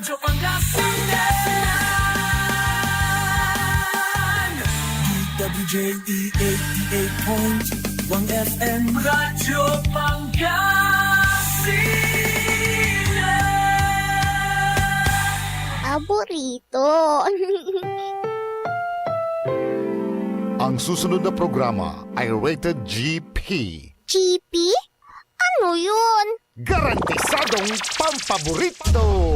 Radyo Pangasinan DWJE 88.1 FM Radyo Pangasinan Paborito. Ang susunod na programa ay rated GP. Chippy? Ano yun? Garantisadong pampaborito!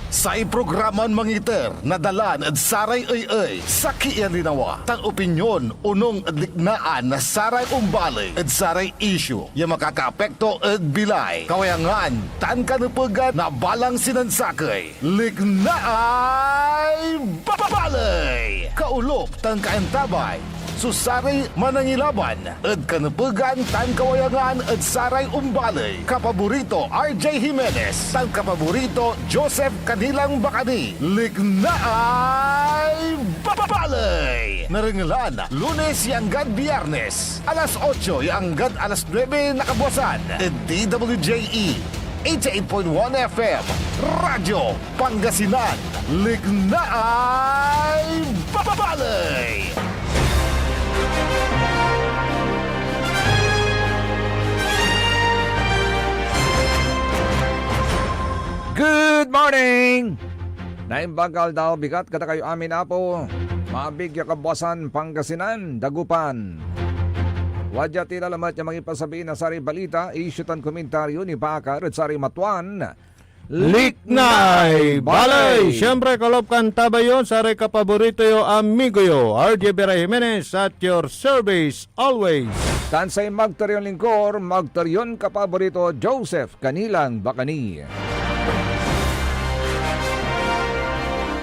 Sa iprograman mangiter, nadalan at saray ay sa kiyan linawa. Tang opinyon, unong adliknaan na saray umbali at saray issue. Yung makakaapekto at bilay. Kawayangan, tan kanupugan na balang sinansakay. Liknaay babalay! Kaulop, tan kaantabay. Susari manangilaban at kanupugan tan kawayangan at saray umbalay. Kapaborito RJ Jimenez, tan kapaborito Joseph Kanilang Bakani. Lignaay babalay. Naringalan, Lunes yanggad Biyernes, alas 8 yanggad alas 9 nakabuasan. At DWJE 88.1 FM Radyo Pangasinan. Lignaay babalay. Good morning! Naimbagal daw bigat kata kayo amin apo. Mabigya kabuasan Pangasinan, Dagupan. Wadya tilalamat niya magipasabihin na sari balita, isyutan komentaryo ni Bakar at sari matuan. Liknay Balay! Siyempre kalopkan tabayo, sari kapaborito yo, amigo yo, RJ Vera Jimenez at your service always. Tansay magtaryon lingkor, magtaryon kapaborito Joseph Kanilang Bakani.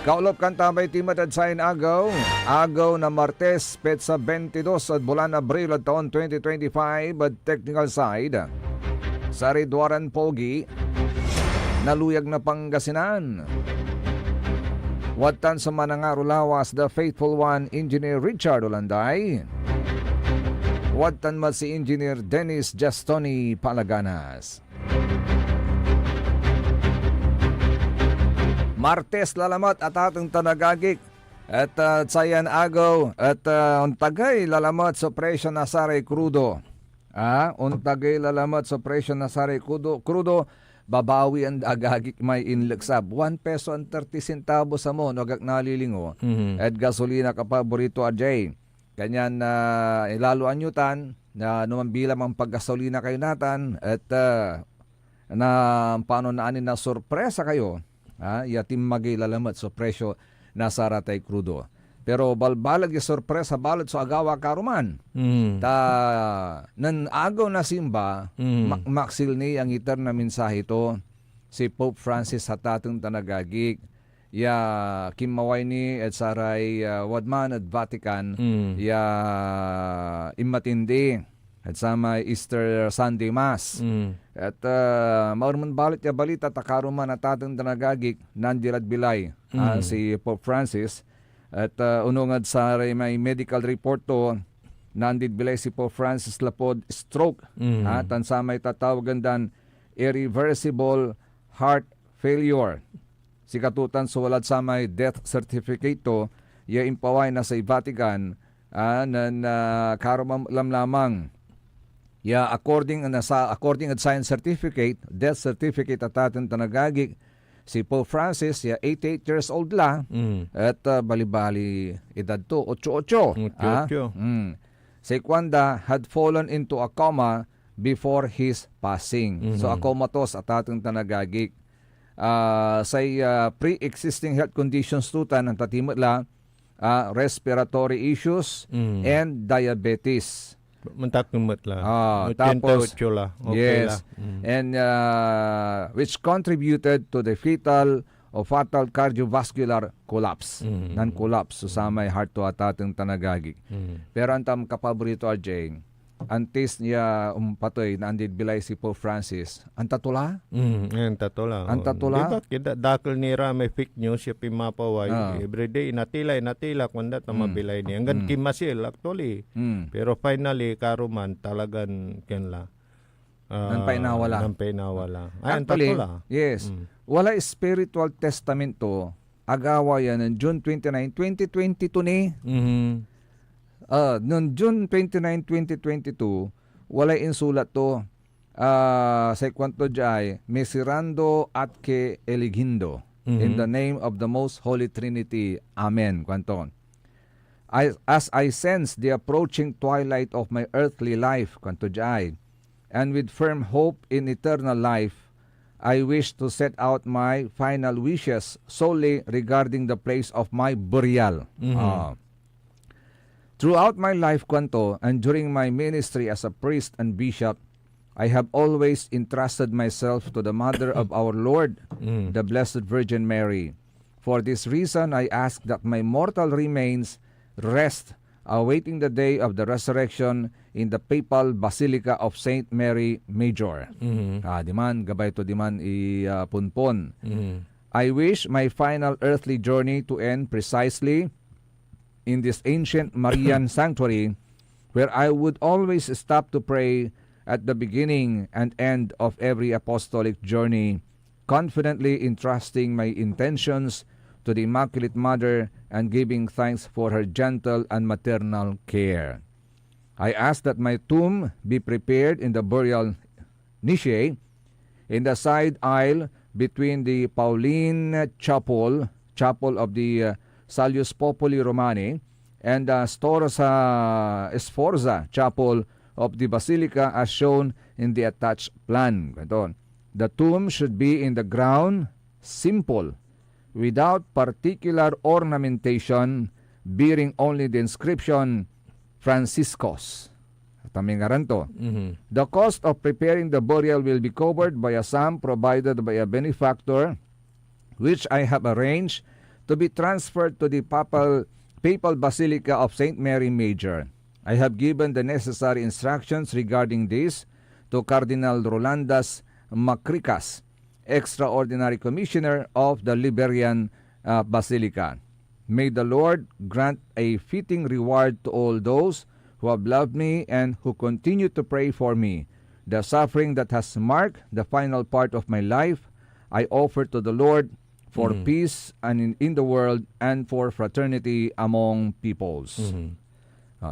Kaulop kan tambay timat at sain agaw na Martes, petsa 22 at bulan Abril at taon 2025 at technical side. Sari Duaran Pogi, naluyag na Pangasinan. Watan sa Manangaro Lawas, the faithful one, Engineer Richard Olanday. Watan ma si Engineer Dennis Jastoni Palaganas. Martes lalamat at atong tanagagik at sayan agaw at untagay lalamat sa presyo na saray krudo. Untagay lalamat sa presyo na saray krudo, babawi ang agagik may inlaksab. 1 peso ang 30 centavos sa mo, nagak nalilingo. At gasolina kapaborito ajay. Kanyan ilalo anyutan na numambilam ang paggasolina kayo natan at na paano naanin na sorpresa kayo. Yatim magilalamat sa presyo na saratay krudo. Pero balbalag yung sorpresa balad sa agawa karuman. Nan agaw na simba, maksil ni ang itar na mensahe ito, si Pope Francis hatatong tanagagik, ya kimaway ni at saray wadman at Vatican, ya imatindi at sama Easter Sunday Mass. At maurman balit ya balita takaruman at atong tanagagik nandirat bilay si Pope Francis. At unungad sa may medical report to nandid bilay si Pope Francis lapod stroke. Tansamay tatawagan dan irreversible heart failure. Si katutan so walad sa may death certificate to ya impaway na sa Vatican karumam lamang. Ya according at science certificate, death certificate at atin tanagagik, si Pope Francis, ya 88 years old la, at bali-bali edad to, 88. Si Kwanda had fallen into a coma before his passing. So a comatose at ating tanagagik. Say pre-existing health conditions tutan ang tatimot la, respiratory issues and diabetes. Mantatumot la. Tapos, 88 la. Okay yes. la. And which contributed to the fatal o fatal cardiovascular collapse. Non-collapse. So sa may heart to atatong tanagagik. Pero ang tam kapaborito RJ, ang taste niya patoy na andid bilay si Pope Francis. Ang tatula? Ang tatula. Ang tatula? Diba kita dakal nira may fake news siya pimapaway. Everyday natila kunda ta mabilay niya. Hanggang kimasil actually. Pero finally karuman talagan kenla. Nan painawala. Nan painawala. Ay, ang Actually, tatlo yes. Wala spiritual testamento agawa yan ng June 29, 2022 ni. Noong June 29, 2022, wala insulat to sa kwanto jay, Mesirando atke eligindo. In the name of the most holy Trinity. Amen. Kwanto. As I sense the approaching twilight of my earthly life, kwanto jay, and with firm hope in eternal life, I wish to set out my final wishes solely regarding the place of my burial. Throughout my life, kwanto, and during my ministry as a priest and bishop, I have always entrusted myself to the Mother of our Lord, the Blessed Virgin Mary. For this reason, I ask that my mortal remains rest, awaiting the day of the resurrection in the Papal Basilica of Saint Mary Major. Diman, gabay to diman ipunpon. I wish my final earthly journey to end precisely in this ancient Marian sanctuary, where I would always stop to pray at the beginning and end of every apostolic journey, confidently entrusting my intentions to the Immaculate Mother and giving thanks for her gentle and maternal care. I ask that my tomb be prepared in the burial niche in the side aisle between the Pauline Chapel of the Salus Populi Romani, and the Sforza Chapel of the Basilica as shown in the attached plan. The tomb should be in the ground, simple, without particular ornamentation, bearing only the inscription Franciscus. The cost of preparing the burial will be covered by a sum provided by a benefactor, which I have arranged to be transferred to the Papal Basilica of Saint Mary Major. I have given the necessary instructions regarding this to Cardinal Rolandas Macricas, Extraordinary Commissioner of the Liberian Basilica. May the Lord grant a fitting reward to all those who have loved me and who continue to pray for me. The suffering that has marked the final part of my life, I offer to the Lord for peace and in the world and for fraternity among peoples.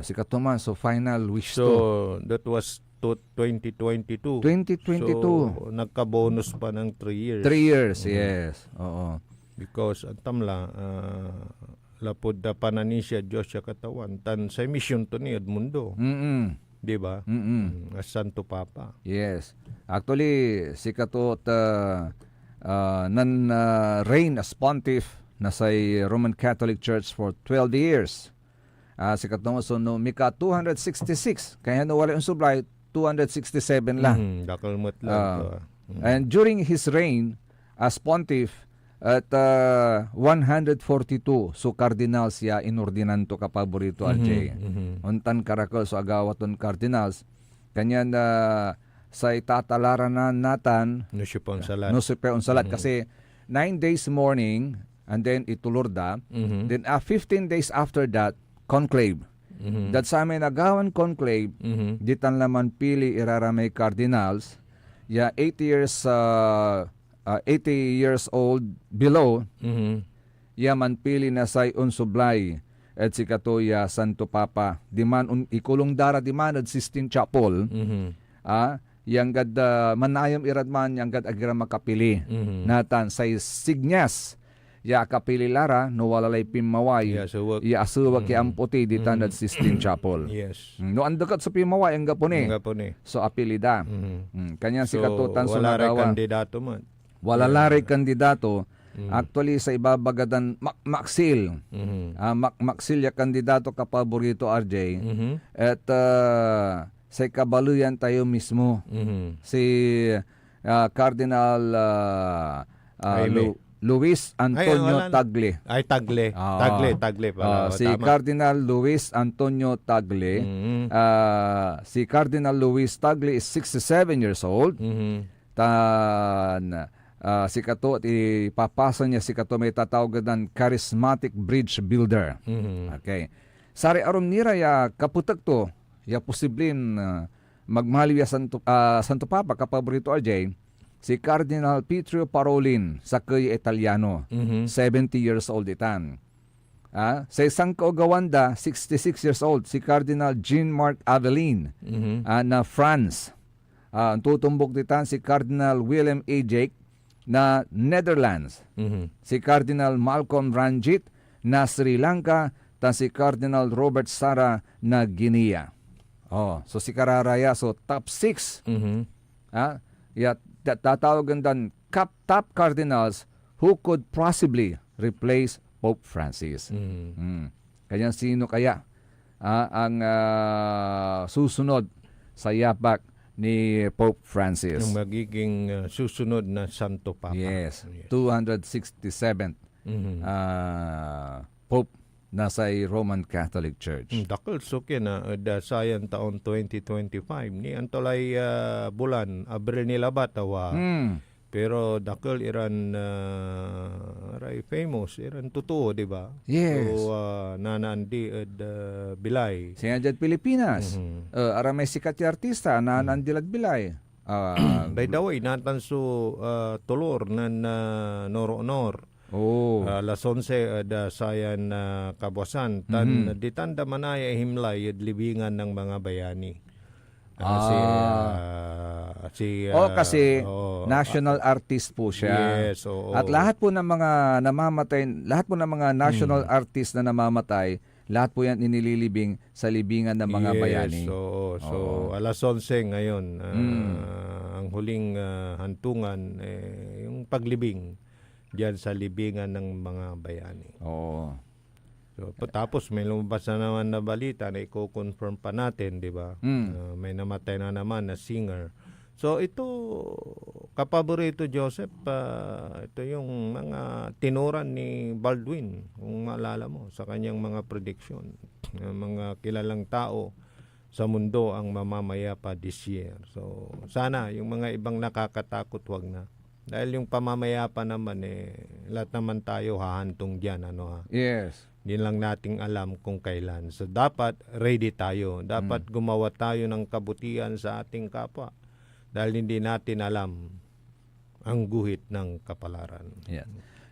Si Katuman, so final wish to. So, that was 2022. 2022. So, nagka-bonus pa ng 3 years. 3 years, yes. Oo. Because, ang tamla, lapod da pananisya Diyos sa katawan, tan sa mission to ni Edmundo. Di ba? As Santo Papa. Yes. Actually, si Katot reign as pontiff na sa Roman Catholic Church for 12 years. Sikat naman, so no, Mika 266, kaya nawala yung sublay, 267 lang. Dakalmot lang. And during his reign as pontiff, at 142, so cardinals siya inordinanto ka paborito, RJ. Untan karakol, so agawaton cardinals, kanya na sa itatalaran na natan, No siya pa ang salat. Kasi 9 days morning, and then itulurda, then 15 days after that, conclave. That sa amin nagawan conclave, ditan laman pili iraramay cardinals, 80 years old below, man pili na say unsublay, at si katoya Santo Papa, diman ikulong dara diman at Sistine Chapel, yang gad manayam iradman, yang gad agira makapili, natan say signyas, kapili lara, no walalay pimaway, asuwag ki amputi ditan at Sistine Chapel. Yes. No andakat sa pimaway, ang gapone. So apilida. Kanya si katutan so nagawa. Kandidato man. Wala lari kandidato. Actually, sa ibabagadan, maksil. Maksil ya kandidato ka paborito, RJ. At sa kabaluyan tayo mismo. Si Cardinal Luis Antonio Tagle. Ay, Tagle. Tagle pala. Si Cardinal Luis Antonio Tagle. Si Cardinal Luis Tagle is 67 years old. Si Kato, ipapasa niya si Kato, may tatawag ng charismatic bridge builder. Okay. Sari arom nira ya kaputag to, ya posiblin magmahaliya Santo Papa kapaborito RJ, si Cardinal Pietro Parolin sa Kay Italiano, 70 years old itan. Sa isang kaugawanda, 66 years old, si Cardinal Jean-Marc Aveline na France. Ang tutumbok ditan si Cardinal Willem A. Jake na Netherlands. Si Cardinal Malcolm Ranjit na Sri Lanka, tan si Cardinal Robert Sara na Guinea. So si Kararaya, so top 6. Tatawagan dan top cardinals who could possibly replace Pope Francis. Kaya sino kaya ang susunod sa yapak ni Pope Francis? Yung magiging susunod na Santo Papa. Yes. 267th Pope na sa Roman Catholic Church. Dakol suki na dasayan taon 2025 ni antolay bulan Abril nila batawa. Pero dakol iran ray famous iran totoo, di ba? Yes. So nanandi bilay. Siya dyan Pilipinas. Aramay sikat yung artista na nandilag bilay. By the way, natanso tulor nan nor-nor. Alas 11 da sayan kabuasan tan ditanda manaya himlay libingan ng mga bayani. Kasi national artist po siya. Yes, At lahat po ng mga namamatay, lahat po ng mga national artist na namamatay, lahat po yan inililibing sa libingan ng mga bayani. So alas 11 ngayon ang huling hantungan yung paglibing diyan sa libingan ng mga bayani. So, tapos may lumabas na naman na balita na i-confirm pa natin, di ba? May namatay na naman na singer. So ito, kapaborito Joseph, ito yung mga tinuran ni Baldwin, kung maalala mo, sa kanyang mga prediction. Mga kilalang tao sa mundo ang mamamaya pa this year. So sana yung mga ibang nakakatakot wag na. Dahil yung pamamaya pa naman lahat naman tayo hahantong diyan, Yes. Hindi lang nating alam kung kailan. So dapat ready tayo. Dapat gumawa tayo ng kabutihan sa ating kapwa. Dahil hindi natin alam ang guhit ng kapalaran. Yeah.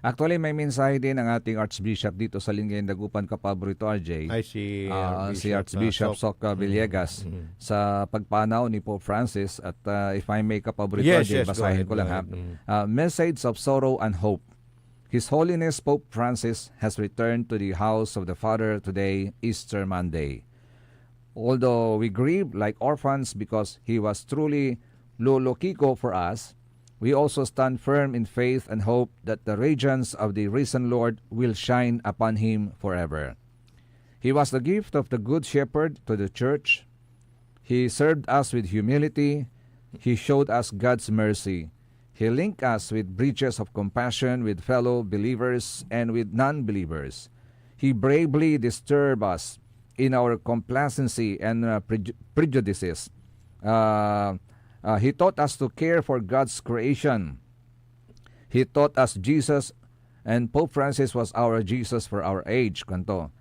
Actually, may mensahe din ang ating Archbishop dito sa Lingayen Dagupan kapaborito RJ. Ay si Archbishop Sok Villegas sa pagpanaw ni Pope Francis at if I may kapaborito RJ, basahin ko lang ha. Message of sorrow and hope. His Holiness Pope Francis has returned to the house of the Father today, Easter Monday. Although we grieve like orphans because he was truly Lolo Kiko for us, we also stand firm in faith and hope that the radiance of the risen Lord will shine upon him forever. He was the gift of the Good Shepherd to the Church. He served us with humility. He showed us God's mercy. He linked us with bridges of compassion with fellow believers and with non-believers. He bravely disturbed us in our complacency and prejudices. He taught us to care for God's creation. He taught us Jesus, and Pope Francis was our Jesus for our age. Kanto.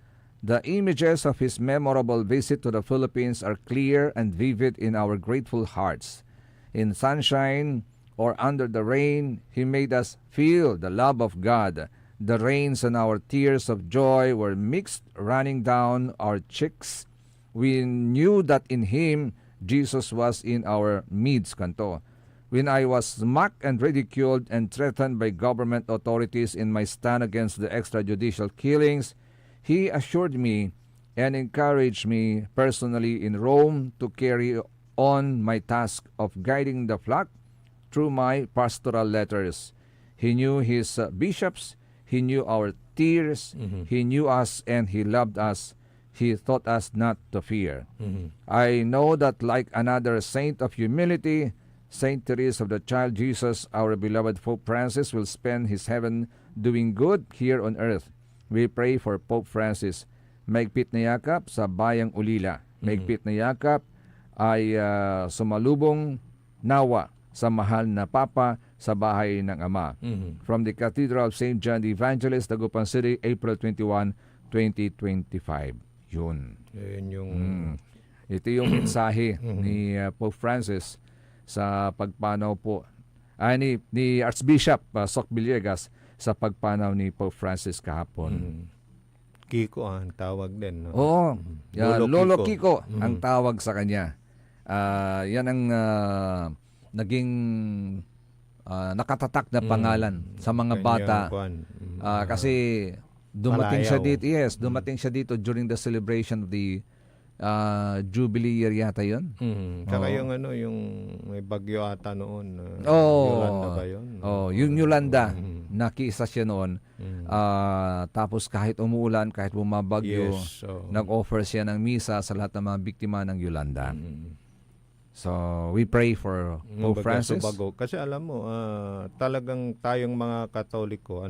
The images of his memorable visit to the Philippines are clear and vivid in our grateful hearts. In sunshine or under the rain, he made us feel the love of God. The rains and our tears of joy were mixed, running down our cheeks. We knew that in him, Jesus was in our midst. Kanto. When I was mocked and ridiculed and threatened by government authorities in my stand against the extrajudicial killings, he assured me and encouraged me personally in Rome to carry on my task of guiding the flock through my pastoral letters. He knew his bishops, he knew our tears, he knew us and he loved us. He taught us not to fear. I know that like another saint of humility, Saint Teresa of the Child Jesus, our beloved Pope Francis will spend his heaven doing good here on earth. We pray for Pope Francis. Maigpit na yakap sa bayang Ulila. Maigpit na yakap ay sumalubong nawa sa mahal na Papa sa bahay ng Ama. From the Cathedral of St. John the Evangelist, Dagupan City, April 21, 2025. Yun. Yun yung Ito yung mensahe ni Pope Francis sa pagpanaw po ni Archbishop Soc Villegas sa pagpanaw ni Pope Francis kahapon. Kiko ang tawag din. No? Oo. Lolo Kiko Mm. ang tawag sa kanya. Yan ang naging nakatatak na pangalan sa mga bata. Kasi dumating siya Palayaw. dito. Yes, dumating siya dito during the celebration of the Jubilee year yata yun. Tsaka Oo. yung yung may bagyo ata noon. Oo. Yolanda ba yun? Yung Yolanda, nakisa siya noon. Mm. Tapos kahit umuulan, kahit bumabagyo, Yes. So, nag-offer siya ng misa sa lahat ng mga biktima ng Yolanda. mm. So, we pray for Pope Kumbaga, Francis. subago. Kasi alam mo, talagang tayong mga Katoliko,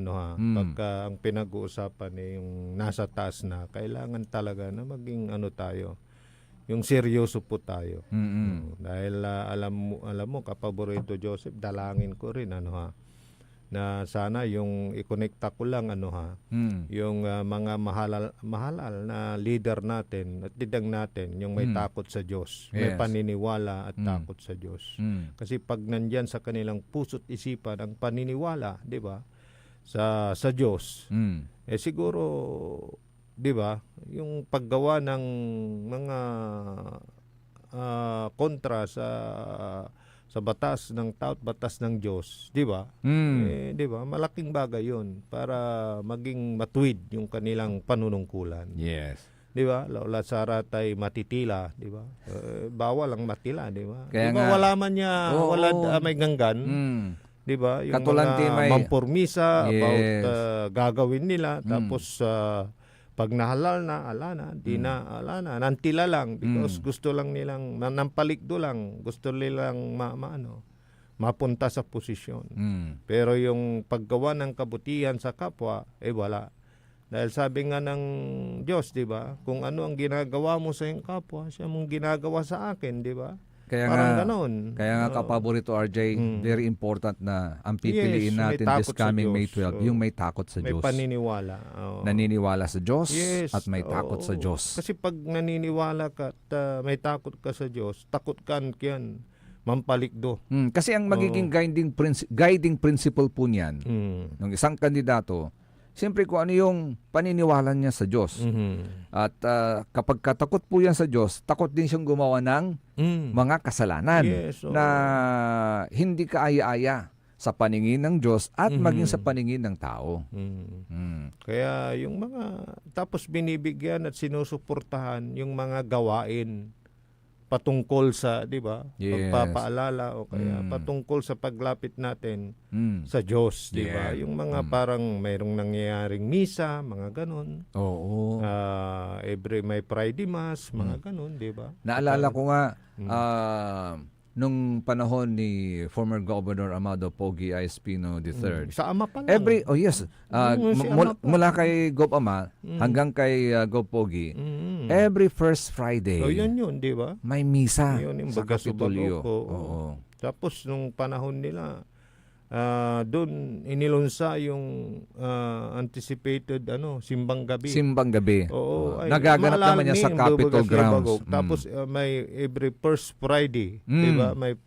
pagka ang pinag-uusapan yung nasa taas na, kailangan talaga na maging tayo, yung seryoso po tayo. Dahil alam mo, kapaborito Joseph, dalangin ko rin, na sana yung i-connecta ko lang, yung mga mahalal na leader natin at lidang natin, yung may takot sa Diyos, may Yes. paniniwala at takot sa Diyos. Kasi pag nandyan sa kanilang puso't isipan ang paniniwala, 'di ba? Sa Diyos, siguro 'di ba, yung paggawa ng mga kontra sa batas ng tao at batas ng Diyos, 'di ba? 'Di ba? Malaking bagay 'yon para maging matuwid yung kanilang panunungkulan. Yes. 'Di ba? Lola Sara tay matitila, 'di ba? Bawal ang matila, 'di ba? Kaya 'Di ba nga- wala man niya, Oo. may ganggan, 'di ba? Yung Katulante mga may- mampurmisa about Yes. gagawin nila, tapos pag nahalal na, ala na, nantila lang because gusto lang nilang nampalikdo lang, gusto nilang mapunta sa posisyon. Pero yung paggawa ng kabutihan sa kapwa, wala. Dahil sabi nga ng Diyos, 'di ba? Kung ano ang ginagawa mo sa iyong kapwa, siya mong ginagawa sa akin, 'di ba? Kaya Parang nga, ganon. Kaya nga Oo. kapaborito RJ, very important na ang pipiliin Yes, may natin this takot sa coming May Diyos. 12, yung may takot sa May Diyos. paniniwala. Oo. Naniniwala sa Diyos Yes, at may takot sa oo. Diyos. Kasi pag naniniwala ka at may takot ka sa Diyos, takot ka kiyan, mampalikdo. Kasi ang magiging guiding principle po niyan ng isang kandidato, siyempre kung ano yung paniniwala niya sa Diyos. At kapag katakot po yan sa Diyos, takot din siyang gumawa ng mga kasalanan Yes, oo. na hindi kaaya-aya sa paningin ng Diyos at maging sa paningin ng tao. Kaya yung tapos binibigyan at sinusuportahan yung mga gawain patungkol sa, 'di ba? Yes. Pagpapaalala o kaya patungkol sa paglapit natin sa Diyos, 'di ba? Yeah. Yung mga parang mayroong nangyayaring misa, mga ganon. Oo. May Friday Mass, mga ganon, 'di ba? Naalala ko nga, nung panahon ni former Governor Amado Pogi I. Espino III, Sa ama pa lang. yes, Si Ama pa. mula kay Gov. Ama hanggang kay Gov. Pogi, every first Friday, O yun, 'di ba? may misa Yun yung sa baga Kapitolyo. subagok, oo. Oo. Tapos nung panahon nila, doon inilunsa yung anticipated simbang gabi. Simbang gabi. Oo, ay, Nagaganap maalala naman niya sa niyo yung Capitol Bagas grounds. Libagok. Tapos may every first Friday, 'di ba? May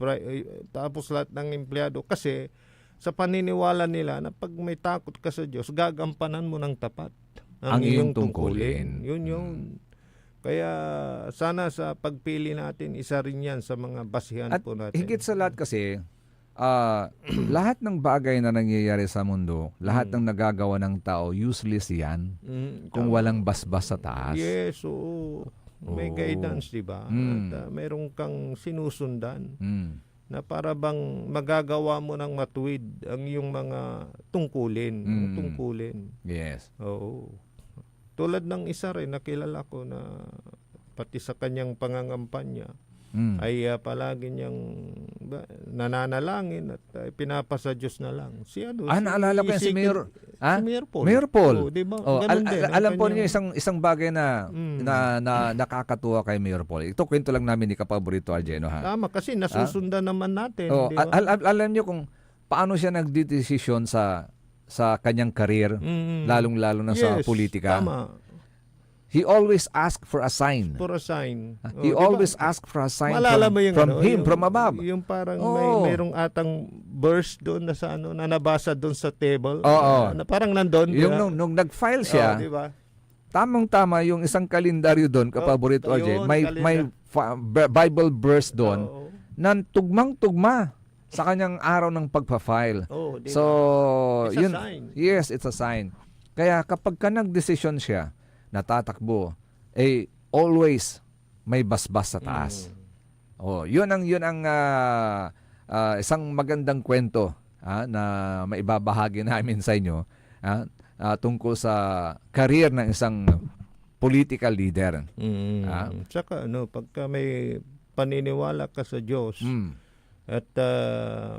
tapos lahat ng empleyado kasi sa paniniwala nila na pag may takot ka sa Diyos, gagampanan mo ng tapat Ang iyong tungkulin. Yun yun. Kaya sana sa pagpili natin, isa rin yan sa mga basihan At po natin. higit sa lahat kasi, lahat ng bagay na nangyayari sa mundo, lahat ng nagagawa ng tao, useless yan kung walang basbas sa taas. Yes, oo. May Oo. guidance, di ba? At meron kang sinusundan na para bang magagawa mo ng matuwid ang iyong mga tungkulin. Tungkulin. Yes. Oo. Tulad ng isa rin, nakilala ko na pati sa kanyang pangangampanya, ay palagi niyang nananalangin at pinapasa Diyos na lang. Naalala ko yan si Mayor, si Mayor Paul. Mayor Paul. Oo, diba? Oh, Ganun din ang alam po kanyang- niyo isang bagay na nakakatuwa kay Mayor Paul. Ito kwento lang namin ni Kapaborito Arjeno, ha. Tama, kasi nasusundan naman natin. Oh, di ba? alam niyo kung paano siya nagdedesisyon sa kanyang career, lalong-lalo na sa Yes, politika. Tama. he always ask for a sign. For a sign. He Diba? always ask for a sign Malala mo yung from him, yung, from above. Yung parang Oo. mayroong atang verse doon na sa na nabasa doon sa table. Oo. Na parang nandun. Yung diba? nung nag-file siya, di ba? tamang-tama yung isang kalendaryo doon, kapaborito yun, RJ, may Bible verse doon Oo. na tugmang-tugma sa kanyang araw ng pagpa-file. Oo, di ba? So, It's a sign. Yes, it's a sign. Kaya kapag ka nag-desisyon siya, natatakbo, always may basbas sa taas. Yun ang isang magandang kwento na maibabahagi namin sa inyo tungkol sa career ng isang political leader. Tsaka pagka may paniniwala ka sa Diyos, at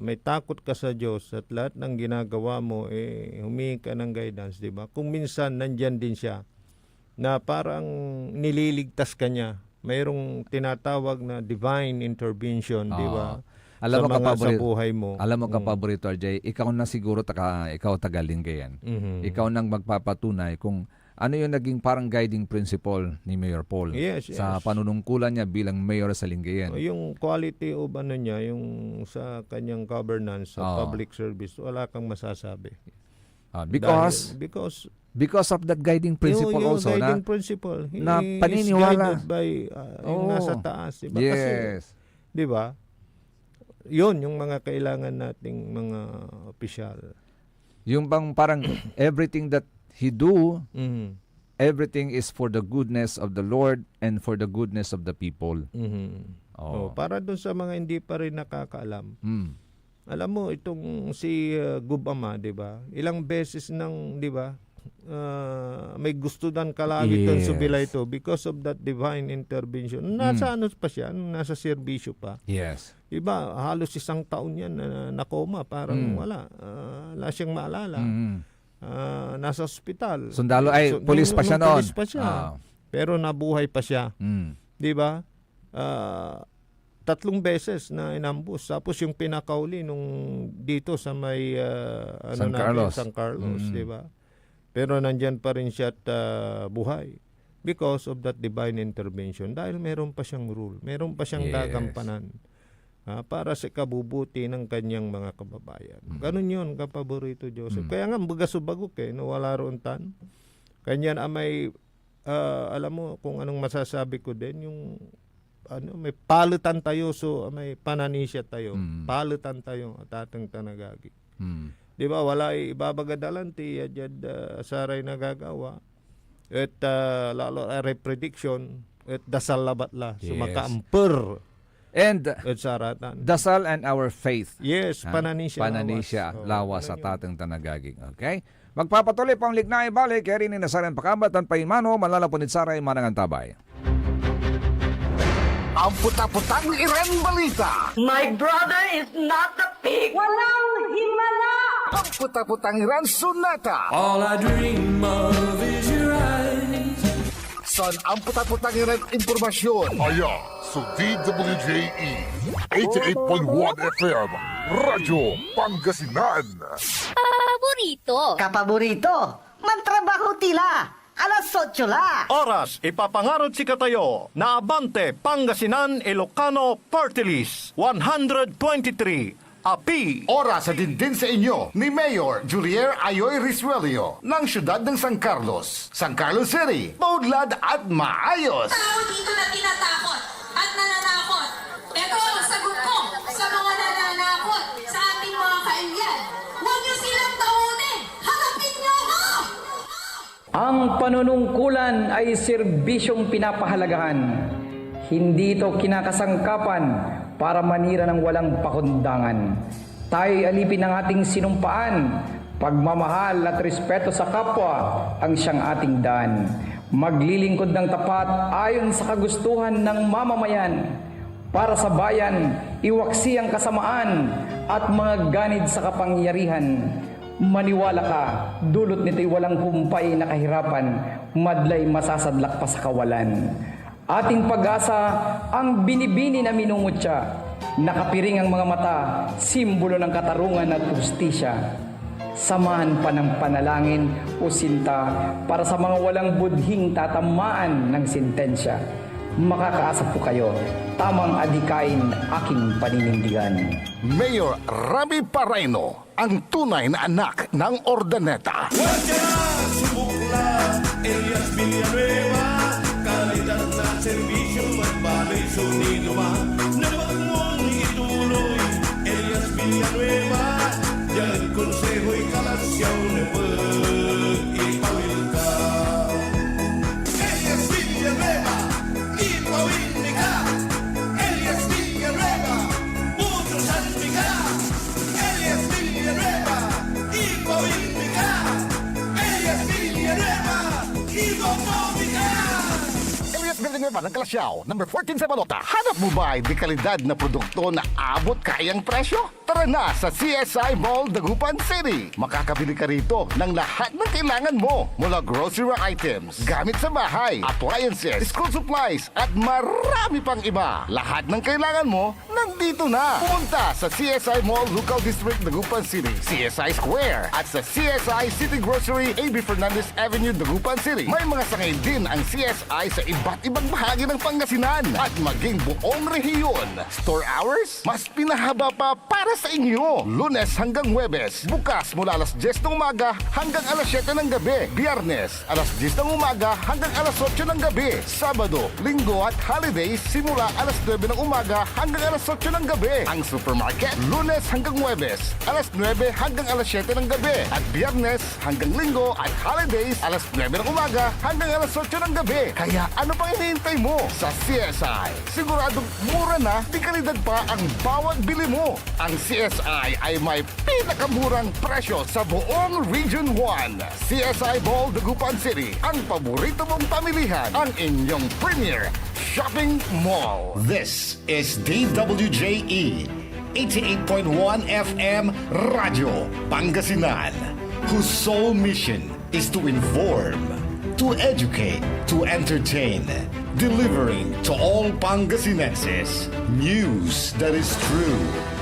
may takot ka sa Diyos at lahat ng ginagawa mo humingi ka ng guidance, di ba? Kung minsan nandyan din siya na parang nililigtas ka niya. Mayroong tinatawag na divine intervention, di ba? Alam mo sa buhay mo. Alam mo kapaborito RJ, ikaw na siguro ikaw tagalinggayan. Ikaw nang magpapatunay kung ano yung naging parang guiding principle ni Mayor Paul sa panunungkulan niya bilang mayor sa Lingayen. Yung quality of niya, yung sa kanyang governance sa public service, wala kang masasabi. Because of that guiding principle yung also guiding principle. Na paniniwala is guided by yung nasa taas, diba? Yes. Kasi, diba? Yun yung mga kailangan nating mga opisyal. Yung bang parang everything that he do, everything is for the goodness of the Lord and for the goodness of the people. Para dun sa mga hindi pa rin nakakaalam. Alam mo, itong si Gubama, di ba? Ilang beses nang, di ba, may gusto dan kalagi doon sa Bilay ito because of that divine intervention. Nasa ano pa siya? Nasa serbisyo pa. Yes. Iba, halos 1 taon yan na koma. Parang wala siyang maalala. Nasa ospital. Sundalo pulis pa siya noon. Pulis pa siya. Pero nabuhay pa siya. 'Di ba? 3 beses na inambus. Tapos yung pinakauli nung dito sa may San Carlos, 'di ba? Pero nandiyan pa rin siya at buhay because of that divine intervention. Dahil meron pa siyang rule, meron pa siyang gagampanan. Para sa kabubuti ng kanyang mga kababayan. Ganun yun, kapaborito Joseph. Kaya nga, bagasubagok wala roon tan. Kanya na may, alam mo kung anong masasabi ko din, yung, may palitan tayo, so may pananisya tayo. Palitan tayo, at atang tanagagi. Di ba, wala ibabagadalan ti, adyad saray nagagawa. At lalo ay prediction, at dasal labatla, sumakaampur. And saratan. dasal and our faith. Yes, Pananisya, lawas sa tatang tanagaging. Okay? Magpapatuloy pang lignay balik, kaya rin ni Nasaran Pakambatan Paimano, malalapunit saray manangang tabay. Ang puta-putang Iren Balita. My brother is not a pig. Walang himala! Ang puta-putang Iren Sunata. All I dream of is your eyes. Son ang puta-putang Iren Impormasyon. Aya sa DWJE 88.1 FM Radyo Pangasinan. Paborito. Kapaborito, mantrabaho tila. Alas 8 la. Oras, ipapangarod si katayo na Abante Pangasinan Ilocano Party List 123. Api. Oras sa din sa inyo ni Mayor Julier Ayoy Risuelio ng siyudad ng San Carlos, San Carlos City, maudlad at maayos. Tao dito na tinatakot at nananakot. Ito ang sagot ko sa mga nananakot sa ating mga kailyan. Huwag niyo silang taonin. Harapin niyo ako! Ang panunungkulan ay serbisyong pinapahalagahan. Hindi ito kinakasangkapan para manira ng walang pakundangan. Tayo'y alipin ng ating sinumpaan. Pagmamahal at respeto sa kapwa ang siyang ating daan. Maglilingkod ng tapat ayon sa kagustuhan ng mamamayan. Para sa bayan, iwaksi ang kasamaan at mga ganid sa kapangyarihan. Maniwala ka, dulot nito'y walang humpay na kahirapan, madlay masasadlak pa sa kawalan. Ating pag-asa ang binibini na minungutya. Nakapiring ang mga mata, simbolo ng katarungan at hustisya. Samahan pa ng panalangin o sinta para sa mga walang budhing tatamaan ng sentensya. Makakaasa po kayo, tamang adikain aking paninindigan. Mayor Rami Pareno, ang tunay na anak ng Ordaneta. Subok na Elias Villanueva, kalidad na serbisyo magbalik sunido ma. Dapat mong ituloy Elias Villanueva, yan konseho'y kalasyaw na pag-ipawil ka. Elias Villanueva, ipawin mi ka. Elias Villanueva, putusan mi ka. Elias Villanueva, ipawin mi ka. Elias Villanueva, iboto mi ka. Elias Villanueva ng Kalasyaw, number 14 sa Balota. Hanap mo ba ay di kalidad na produkto na abot kayang presyo? Tara na sa CSI Mall, Dagupan City. Makakabili ka rito ng lahat ng kailangan mo. Mula grocery items, gamit sa bahay, appliances, school supplies, at marami pang iba. Lahat ng kailangan mo, nandito na. Pumunta sa CSI Mall, Lucao District, Dagupan City, CSI Square, at sa CSI City Grocery, A.B. Fernandez Avenue, Dagupan City. May mga sangay din ang CSI sa iba't ibang bahagi ng Pangasinan at maging buong rehiyon. Store hours, mas pinahaba pa para sa inyo. Lunes hanggang Huwebes, bukas mula alas 10 ng umaga hanggang alas 7 ng gabi. Biyernes, alas 10 ng umaga hanggang alas 8 ng gabi. Sabado, Linggo at holidays, simula alas 9 ng umaga hanggang alas 8 ng gabi. Ang supermarket, Lunes hanggang Huwebes, alas 9 hanggang alas 7 ng gabi. At Biyernes hanggang Linggo at holidays, alas 9 ng umaga hanggang alas 8 ng gabi. Kaya ano pang hinihintay mo? Sa CSI, siguradong mura na, di kalidad pa ang bawat bili mo. Ang CSI ay may pinakamurang presyo sa buong Region 1. CSI Mall, Dagupan City, ang paborito mong pamilihan, ang inyong premier shopping mall. This is DWJE 88.1 FM Radio Pangasinan, whose sole mission is to inform, to educate, to entertain, delivering to all Pangasinenses news that is true,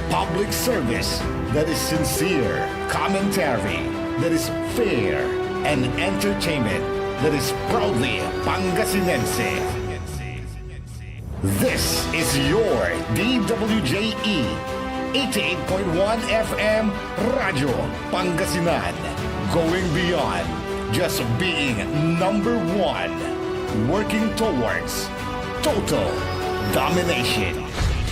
public service that is sincere, commentary that is fair, and entertainment that is proudly Pangasinense. This is your DWJE 88.1 FM Radio Pangasinan, going beyond just being number one, working towards total domination.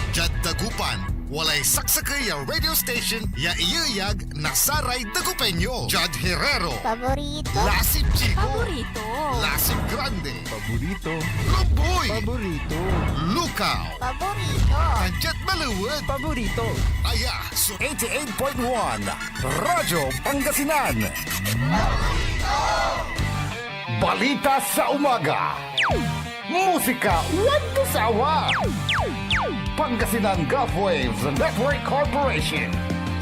Jad Dagupan, walay saksakay ya radio station ya iyayag nasaray Dagupeño. Jad Herrero, Paborito. Lasip Chico, Paborito. Lasip Grande, Paborito. Lumboy, Paborito. Lukaw, Paborito. Tanjat Maluwad, Paborito. Aya, so 88.1 Radyo Pangasinan. Balita sa umaga. Musika walang sawa. Pangasinan Gulf Waves Network Corporation.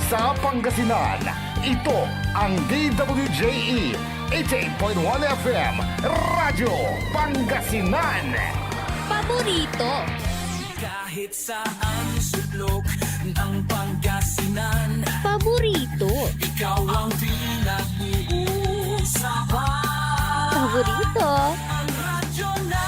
Sa Pangasinan, ito ang DWJE 88.1 FM Radyo Pangasinan. Paborito. Kahit saan sulok ng Pangasinan, Paborito. ikaw ang pinag-uusapan. Paborito. Ang radyo na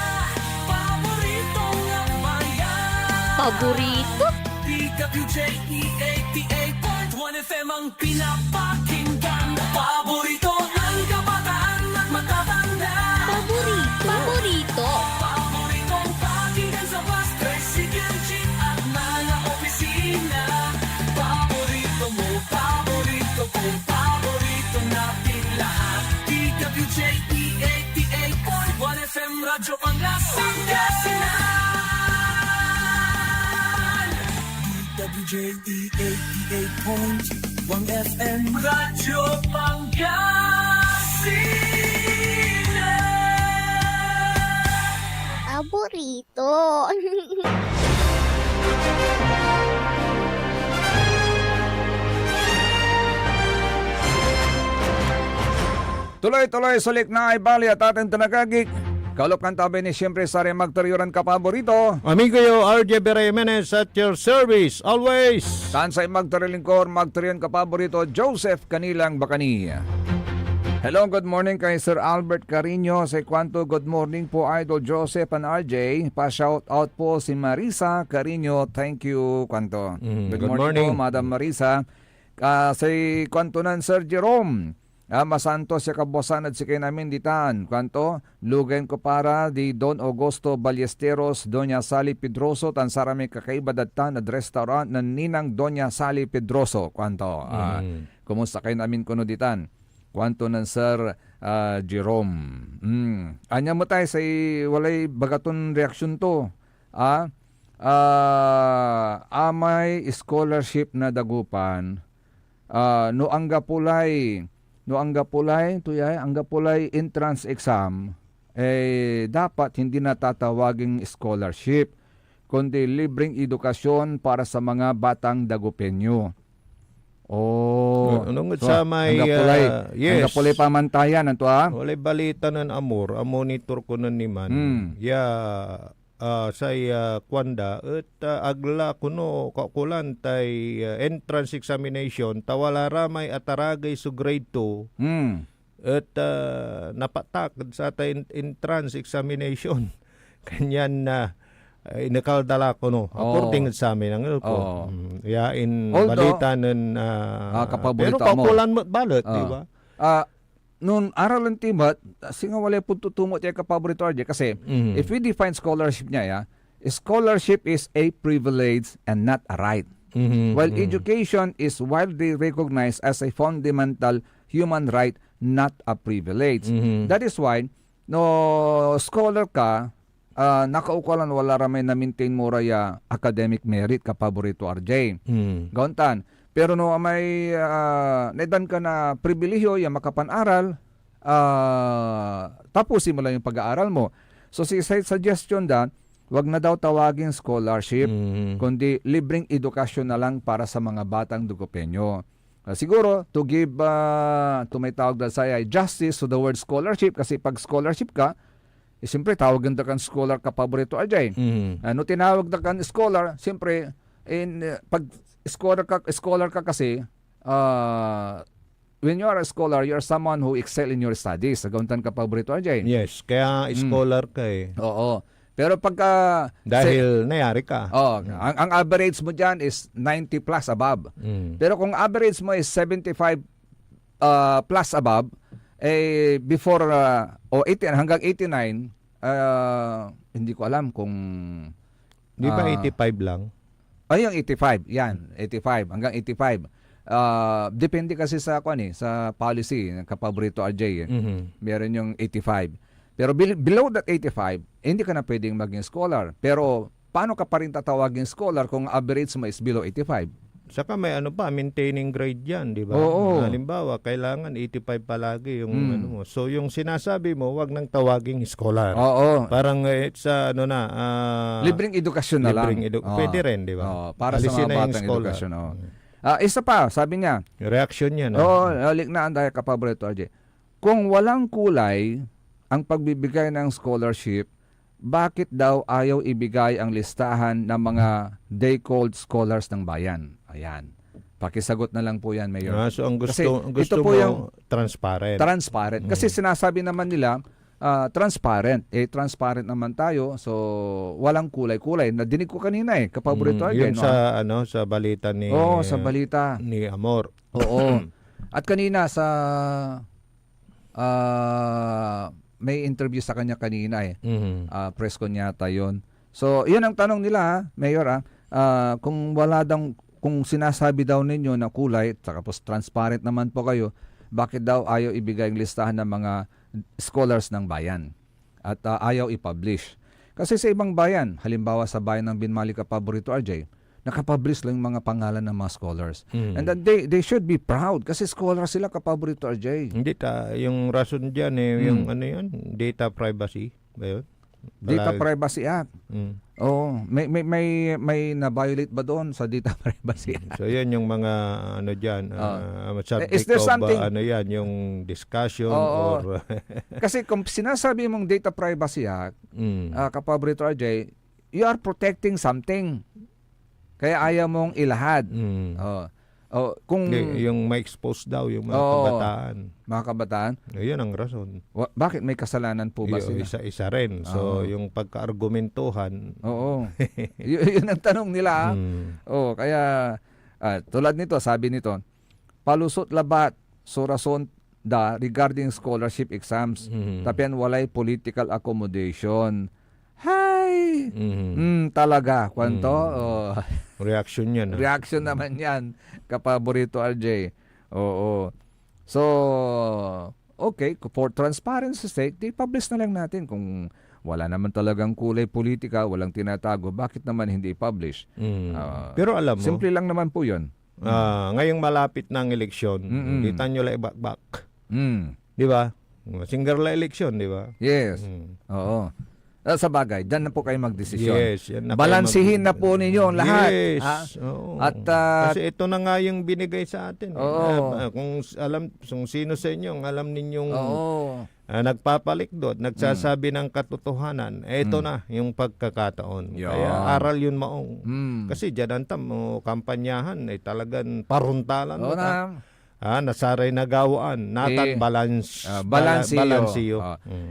paborito ng bayan. Paborito. DWJE 88.1 FM ang pinapakinggan. Paborito ng kabataan at matatanda. Paborito. Paborito. Paboritong pakinggan sa bus, tricycle, jeep at mga opisina. Paborito mo, paborito ko, paborito natin lahat. DWJE 88.1 FM Radyo Pangasinan. DWJE 88.1 FM Radyo Pangasinan. Paborito. Tuloy-tuloy sulik na ay bali at ating tanagagik. Kalukan tabi ni siyempre sa rin magtaryoran ka paborito. Amigo yo, RJ Beremenes at your service, always. Saan sa magtarilingkor, magtaryon ka paborito, Joseph Kanilang Bakani. Hello, good morning kay Sir Albert Carino. Sa kwanto, good morning po Idol Joseph and RJ. Pa-shout out po si Marisa Carino. Thank you, kwanto. Good morning po, Madam Marisa. Sa kwanto nan Sir Jerome. Masanto siya kabosan at sikay namin ditan. Kwanto, lugayin ko para di Don Augusto Ballesteros, Doña Sally Pedroso, tansara may kakaibadatan at restaurant ng Ninang Doña Sally Pedroso. Kwanto, kumusta kayo namin kuno ditan? Kwanto ng Sir Jerome. Anya mo tayo sa walay bagaton reaksyon to. Amay scholarship na dagupan. No angga pulay entrance exam dapat hindi natatawaging scholarship kundi libreng edukasyon para sa mga batang dagupenyo. Nung sa may yes. Angga pulay pamantayan anto Walay balita ng amor, monitor ko nun ni man. Say kwanda at agla kuno kakulan tay entrance examination tawala ramay ataragay sa grade 2 at napatak sa tay entrance examination kanyan na inakaldala ko no according sa amin ang ko balita nun pero kakulan mo balot di ba noon aralan timat, singa wala po tutumot yung kapaborito RJ kasi if we define scholarship niya, scholarship is a privilege and not a right. While education is widely recognized as a fundamental human right, not a privilege. That is why, no scholar ka, nakaukalan wala ramay na maintain mo raya academic merit kapaborito RJ. Gauntan. Pero no may nedan ka na pribilehiyo yung makapan-aral, tapusin mo lang yung pag-aaral mo. So si suggestion dan, wag na daw tawaging scholarship, kundi libreng edukasyon na lang para sa mga batang dugopenyo. Siguro to give to may tawag dahil sa justice to the word scholarship kasi pag scholarship ka, siyempre tawag na kan scholar ka paborito ajay. Ano tinawag na kan scholar, siyempre pag scholar ka kasi when you are a scholar, you are someone who excel in your studies. Saguntan ka paborito ajay. Yes, kaya scholar ka Oo. Pero pagka dahil nayari ka. Ang average mo diyan is 90 plus above. Pero kung average mo is 75 plus above, before 80 hanggang 89, hindi ko alam kung di ba 85 lang? Yung 85, yan, 85 hanggang 85. Depende kasi sa sa policy ng kapaborito RJ. Meron yung 85. Pero below that 85, hindi ka na pwedeng maging scholar. Pero paano ka pa rin tatawaging scholar kung average mo is below 85? Saka may maintaining grade yan, di ba? Oo. Halimbawa, kailangan 85 palagi yung mo. So yung sinasabi mo, wag nang tawaging scholar. Oo. Parang sa libreng edukasyon na lang. Pwede rin, di ba? Para sa mga batang edukasyon. Isa pa, sabi niya. Reaction yan. Liknaan dahil kapaborito RJ. Kung walang kulay ang pagbibigay ng scholarship, bakit daw ayaw ibigay ang listahan ng mga day-called scholars ng bayan? Ayan. Pakisagot na lang po yan, Mayor. So ang gusto ito po mo yung transparent. Transparent. Kasi sinasabi naman nila, transparent. Transparent naman tayo. So, walang kulay-kulay. Nadinig ko kanina kapaborito yun sa sa balita ni sa balita ni Amor. Oo. At kanina sa may interview sa kanya kanina press con yata yun. So, yun ang tanong nila, Mayor, kung kung sinasabi daw ninyo na kulay, tapos transparent naman po kayo, bakit daw ayaw ibigay ang listahan ng mga scholars ng bayan at ayaw i-publish? Kasi sa ibang bayan, halimbawa sa bayan ng Binmali Paborito RJ, nakapublish lang yung mga pangalan ng mga scholars. And then they should be proud kasi scholar sila Paborito RJ. Hindi yung rason diyan yung yun, data privacy ba yun? Data Privacy Act. Mm. Oo, may na-violate ba doon sa Data Privacy Act? So yan yung mga ano diyan, subject Is there of something- ano yan, yung discussion Oo. or Kasi kung sinasabi mong Data Privacy Act, Kapaborito RJ, you are protecting something. Kaya ayaw mong ilahad. Kung yung ma-expose daw yung mga Oo. kabataan. mga kabataan, Ayun ang rason. bakit may kasalanan po ba sila? Isa rin. So yung pagka-argumentuhan, Oo. Yun ang tanong nila. Oo, kaya tulad nito, sabi nito, palusot labat so rason da regarding scholarship exams. Tapian walay political accommodation. Hay! Talaga, kwanto? Oh. reaction yan. Reaction naman yan, Kapaborito RJ. Oo. So, okay, for transparency sake, di-publish na lang natin kung wala naman talagang kulay politika, walang tinatago, bakit naman hindi i-publish? Pero alam mo, Simple lang naman po yun. ngayong malapit na ang eleksyon, di tanyo la ibakbak. Di ba? Single la eleksyon, di ba? Yes. Oo. Sa bagay, dyan na po kayo magdesisyon. Yes. Yan na Balansihin na po ninyo ang lahat. Yes. Ha? Oo. At kasi ito na nga yung binigay sa atin. Oo. Kung sino sa inyo, alam ninyong Oo. nagpapalikdot, nagsasabi ng katotohanan, ito na yung pagkakataon. Yan. Kaya aral yun maong. Kasi dyan ang kampanyahan ay talagang paruntalan mo Oo na. nasaray na gawaan. Natan balansiyo. Balansiyo.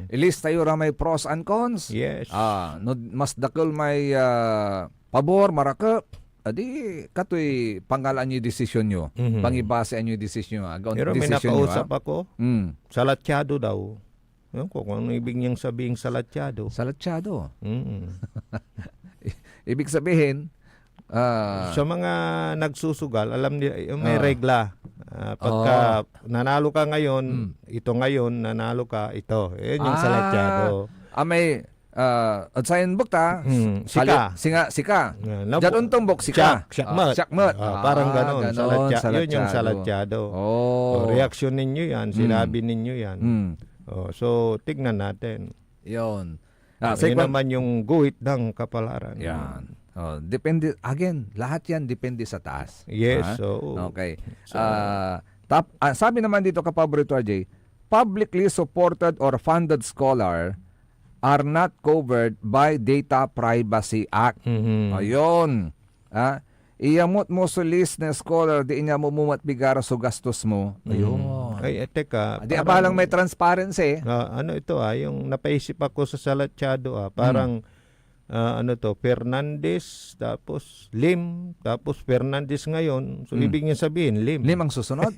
Ilista tayo ra may pros and cons. Yes. No, mas dakol may pabor, maraka. Adi, katoy pangalan nyo yung desisyon nyo. Pangibase ang yung desisyon nyo. Pero may nakausap ako, Mm. salatyado daw. Ewan ko kung ano ibig niyang sabihin salatyado. Salatyado. Ibig sabihin, sa mga nagsusugal, alam niya, may regla. Pagka nanalo ka ngayon, ito ngayon, nanalo ka, ito. Yan yung salatyado. May at sayon bukta, Sika. Sika. Nabu- Jadon tumbok sika. Syakmat. Syakmat. Parang ganon. Yun yung salatyado. salatyado. Reaksyon ninyo yan, sinabi ninyo yan. So, tignan natin. Yun. Yun naman yung guhit ng kapalaran. Yan. Depende, again, lahat yan depende sa taas. Yes. Okay. Sabi naman dito, Kapaborito RJ, publicly supported or funded scholar are not covered by Data Privacy Act. Ayun. Iyamot mo sa list na scholar, di niya mo mumatbigara sa gastos mo. Ayun. Ay, teka. Di abalang may transparency. Ano ito yung napaisip ako sa salatyado parang Fernandez, tapos Lim, tapos Fernandez ngayon. So, ibig niya sabihin, Lim. Lim ang susunod?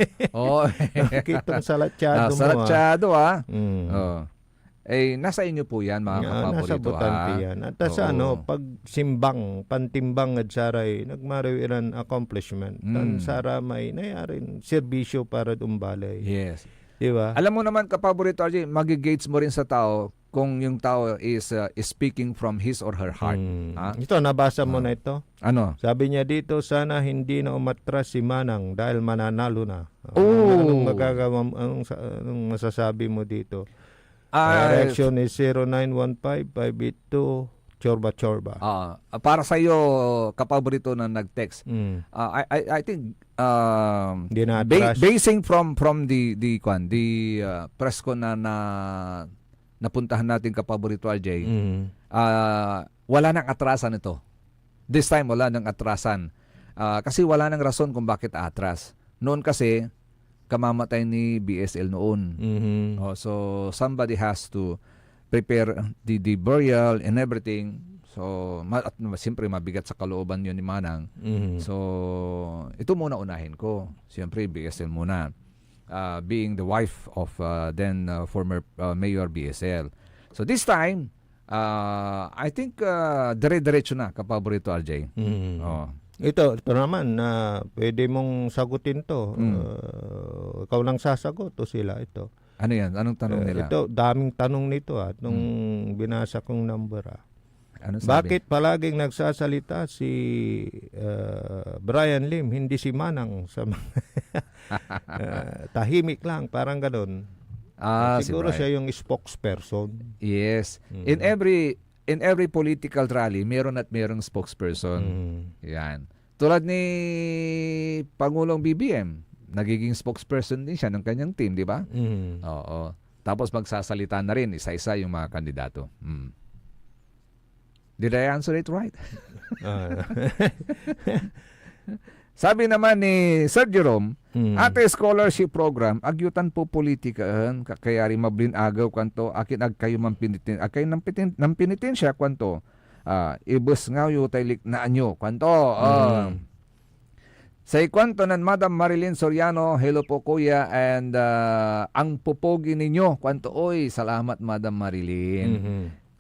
Kitang salatyado mo. Salatyado nasa inyo po yan, mga Kapaborito. Nasa butante yan. At sa pag simbang, pantimbang at saray, nagmarawiran accomplishment. Tan sara may nayarin serbisyo para dumbalay. Yes. Diba? Alam mo naman, Kapaborito RJ, magigates mo rin sa tao kung yung tao is speaking from his or her heart. Ito, nabasa mo na ito? Ano? Sabi niya dito, sana hindi na umatras si Manang dahil mananalo na. Oh! Anong masasabi mo dito? Reaction is 0915-582 Chorba. Para sa iyo, Kapaborito na nag-text. I think basing from the press ko na napuntahan natin, Kapaborito RJ, wala nang atrasan ito. This time, wala nang atrasan. Kasi wala nang rason kung bakit atras. Noon kasi, kamamatay ni BSL noon. So, somebody has to prepare the burial and everything. So, at siyempre, mabigat sa kalooban yun ni Manang. So, ito muna unahin ko. Siyempre, BSL muna. Being the wife of then former Mayor BSL. So this time, I think dire-diretso na, Kapaborito RJ. Ito naman, pwede mong sagutin to. Ikaw lang sasagot o sila ito. Ano yan? Anong tanong nila? Ito, daming tanong nito nung binasa kong number. Ano sabi? Bakit palaging nagsasalita si Brian Lim, hindi si Manang? Tahimik lang, parang ganun. Siguro si Brian. siya yung spokesperson. Yes. In every political rally, meron at merong spokesperson. Yan. Tulad ni Pangulong BBM, nagiging spokesperson din siya ng kanyang team, di ba? Oo. Tapos magsasalita na rin isa-isa yung mga kandidato. Did I answer it right? Sabi naman ni Sir Jerome, ate scholarship program, agyutan po politikaan, kaya rin mablin agaw kanto, akin ag kayo mampinitin, akay nampinitin siya kanto, ibus nga yu taylik na anyo, kanto. Sa ikwanto ng Madam Marilyn Soriano, hello po kuya, and ang pupogi ninyo, kanto, oy, salamat Madam Marilyn.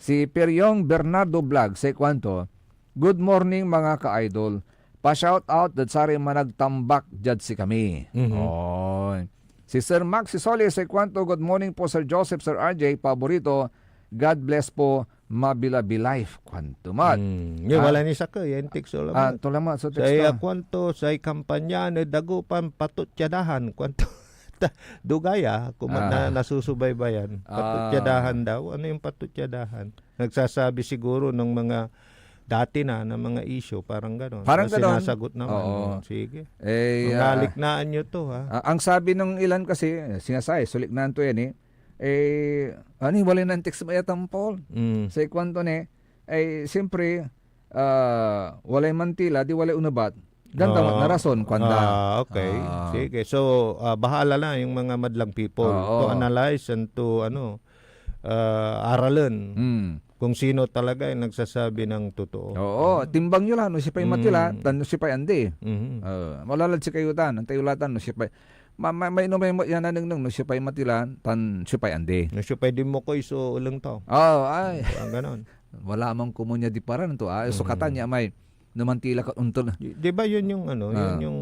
Si Peryong Bernardo Vlog, sa ikwanto, good morning mga ka-idol, pa-shout out that sari managtambak jud si kami. Oy. Si Sir Max Sisoli sa ikwanto, good morning po Sir Joseph, Sir RJ, paborito, God bless po, Mabila-Be Life. Kwanto mat. Wala ni saka, yan tikso lang. Tulamat sa teksto. Sa kwanto, sa kampanya, dagupan, patut tiyadahan, kwanto. Dugaya, kung na nasusubaybayan. Patutyadahan daw. Ano yung patutyadahan? Nagsasabi siguro ng mga dati na ng mga issue, parang gano'n. Parang gano'n. Sinasagot naman. Sige. Naliknaan nyo to, ha? Ang sabi ng ilan kasi, sinasay, suliknaan to yan wala nang text mayatang Paul. Sa ikwanto siyempre, walay mantila, di walay unabat. Ganda na rason kwanda. Okay. Sige. So bahala na yung mga madlang people to analyze and to aralan kung sino talaga yung nagsasabi ng totoo. Timbang nyo lang no sipay matila, tan no sipay andi. Malalad si kayutan, antay ulatan no sipay. May no may yan nang no sipay matila, tan sipay andi. No sipay di mo ko iso ulang tao. Ay. Ang ganon. Wala mang kumunya di paran to. Sukatan niya may numantila ka untol. Di ba yun yung yun yung